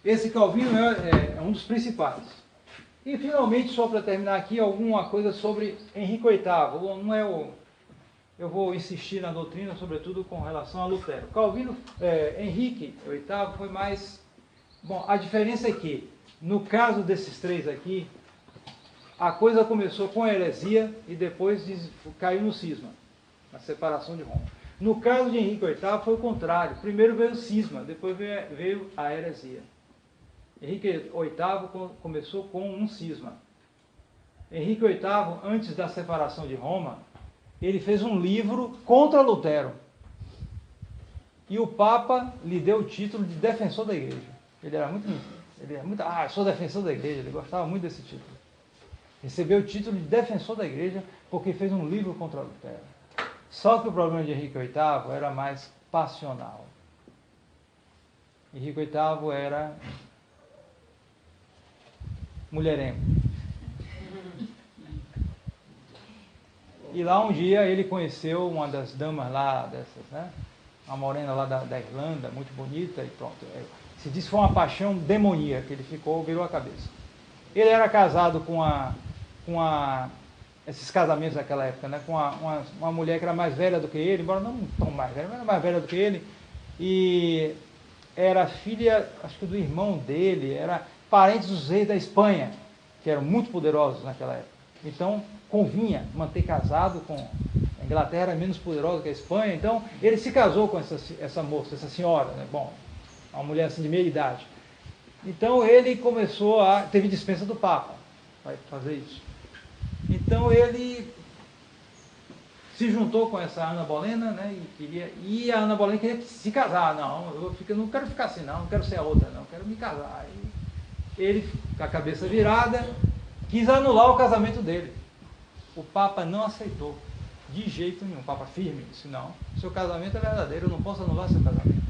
esse Calvino é um dos principais. E, finalmente, só para terminar aqui, alguma coisa sobre Henrique VIII. Eu vou insistir na doutrina, sobretudo com relação a Lutero. Henrique VIII foi mais... Bom, a diferença é que, no caso desses três aqui, a coisa começou com a heresia e depois caiu no cisma, na separação de Roma. No caso de Henrique VIII foi o contrário. Primeiro veio o cisma, depois veio a heresia. Henrique VIII começou com um cisma. Henrique VIII, antes da separação de Roma, ele fez um livro contra Lutero. E o Papa lhe deu o título de defensor da igreja. Ele era muito eu sou defensor da igreja, ele gostava muito desse título. Recebeu o título de defensor da igreja porque fez um livro contra Lutero. Só que o problema de Henrique VIII era mais passional. Henrique VIII era mulherengo. E lá um dia ele conheceu uma das damas lá, uma morena lá da Irlanda, muito bonita, e pronto. Se diz que foi uma paixão demoníaca, ele virou a cabeça. Ele era casado com esses casamentos daquela época, né? Com uma mulher que era mais velha do que ele, embora não tão mais velha, mas era mais velha do que ele, e era filha, acho que do irmão dele, era parente dos reis da Espanha, que eram muito poderosos naquela época. Então, convinha manter casado com... A Inglaterra era menos poderosa que a Espanha, então ele se casou com essa moça, essa senhora, né? Bom, uma mulher assim de meia idade. Então ele teve dispensa do Papa para fazer isso. Então ele se juntou com essa Ana Bolena, né? E a Ana Bolena queria se casar. Não, eu não quero ficar assim, não quero ser a outra, não, quero me casar. E ele, com a cabeça virada, quis anular o casamento dele. O Papa não aceitou, de jeito nenhum. O Papa firme, disse: não, seu casamento é verdadeiro, eu não posso anular seu casamento.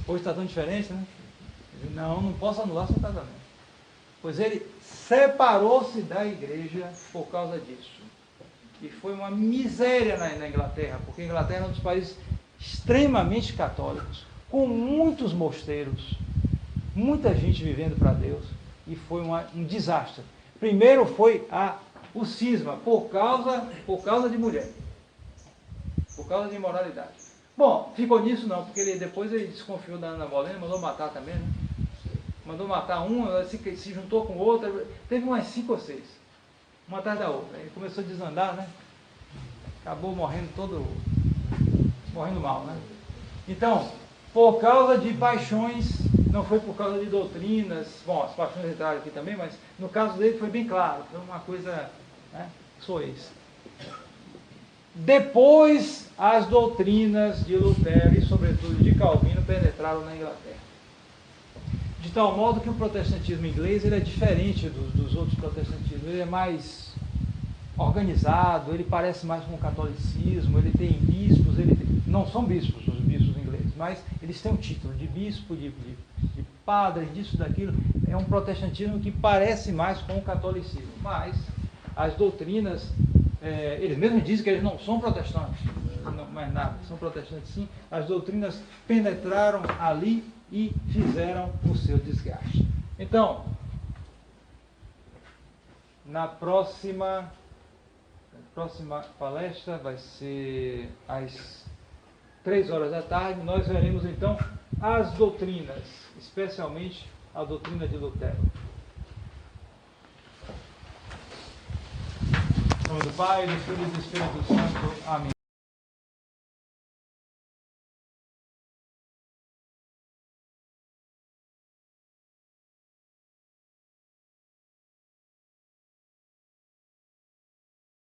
Hoje está tão diferente, né? Ele disse: não posso anular seu casamento. Pois ele separou-se da igreja por causa disso. E foi uma miséria na Inglaterra, porque a Inglaterra é um dos países extremamente católicos, com muitos mosteiros, muita gente vivendo para Deus, e foi um desastre. Primeiro foi o cisma, por causa de mulher, por causa de imoralidade. Bom, ficou nisso não, porque depois ele desconfiou da Ana Bolena, mandou matar também, né? Mandou matar uma, se juntou com outra, teve umas 5 ou 6, uma atrás da outra. Aí começou a desandar, né? Acabou morrendo mal, né? Então, por causa de paixões, não foi por causa de doutrinas, bom, as paixões entraram aqui também, mas no caso dele foi bem claro, foi uma coisa, né? Sois. Depois, as doutrinas de Lutero e, sobretudo, de Calvino penetraram na Inglaterra. de tal modo que o protestantismo inglês ele é diferente dos outros protestantismos. Ele é mais organizado, ele parece mais com o catolicismo, ele tem bispos, não são bispos os bispos ingleses, mas eles têm um título de bispo, de padre, disso, daquilo. É um protestantismo que parece mais com o catolicismo, mas as doutrinas, eles mesmos dizem que eles não são protestantes, não mais nada, são protestantes sim. As doutrinas penetraram ali e fizeram o seu desgaste. Então, na próxima palestra, vai ser às 15h, nós veremos então as doutrinas, especialmente a doutrina de Lutero. Em nome do Pai, do Filho e do Espírito Santo. Amém.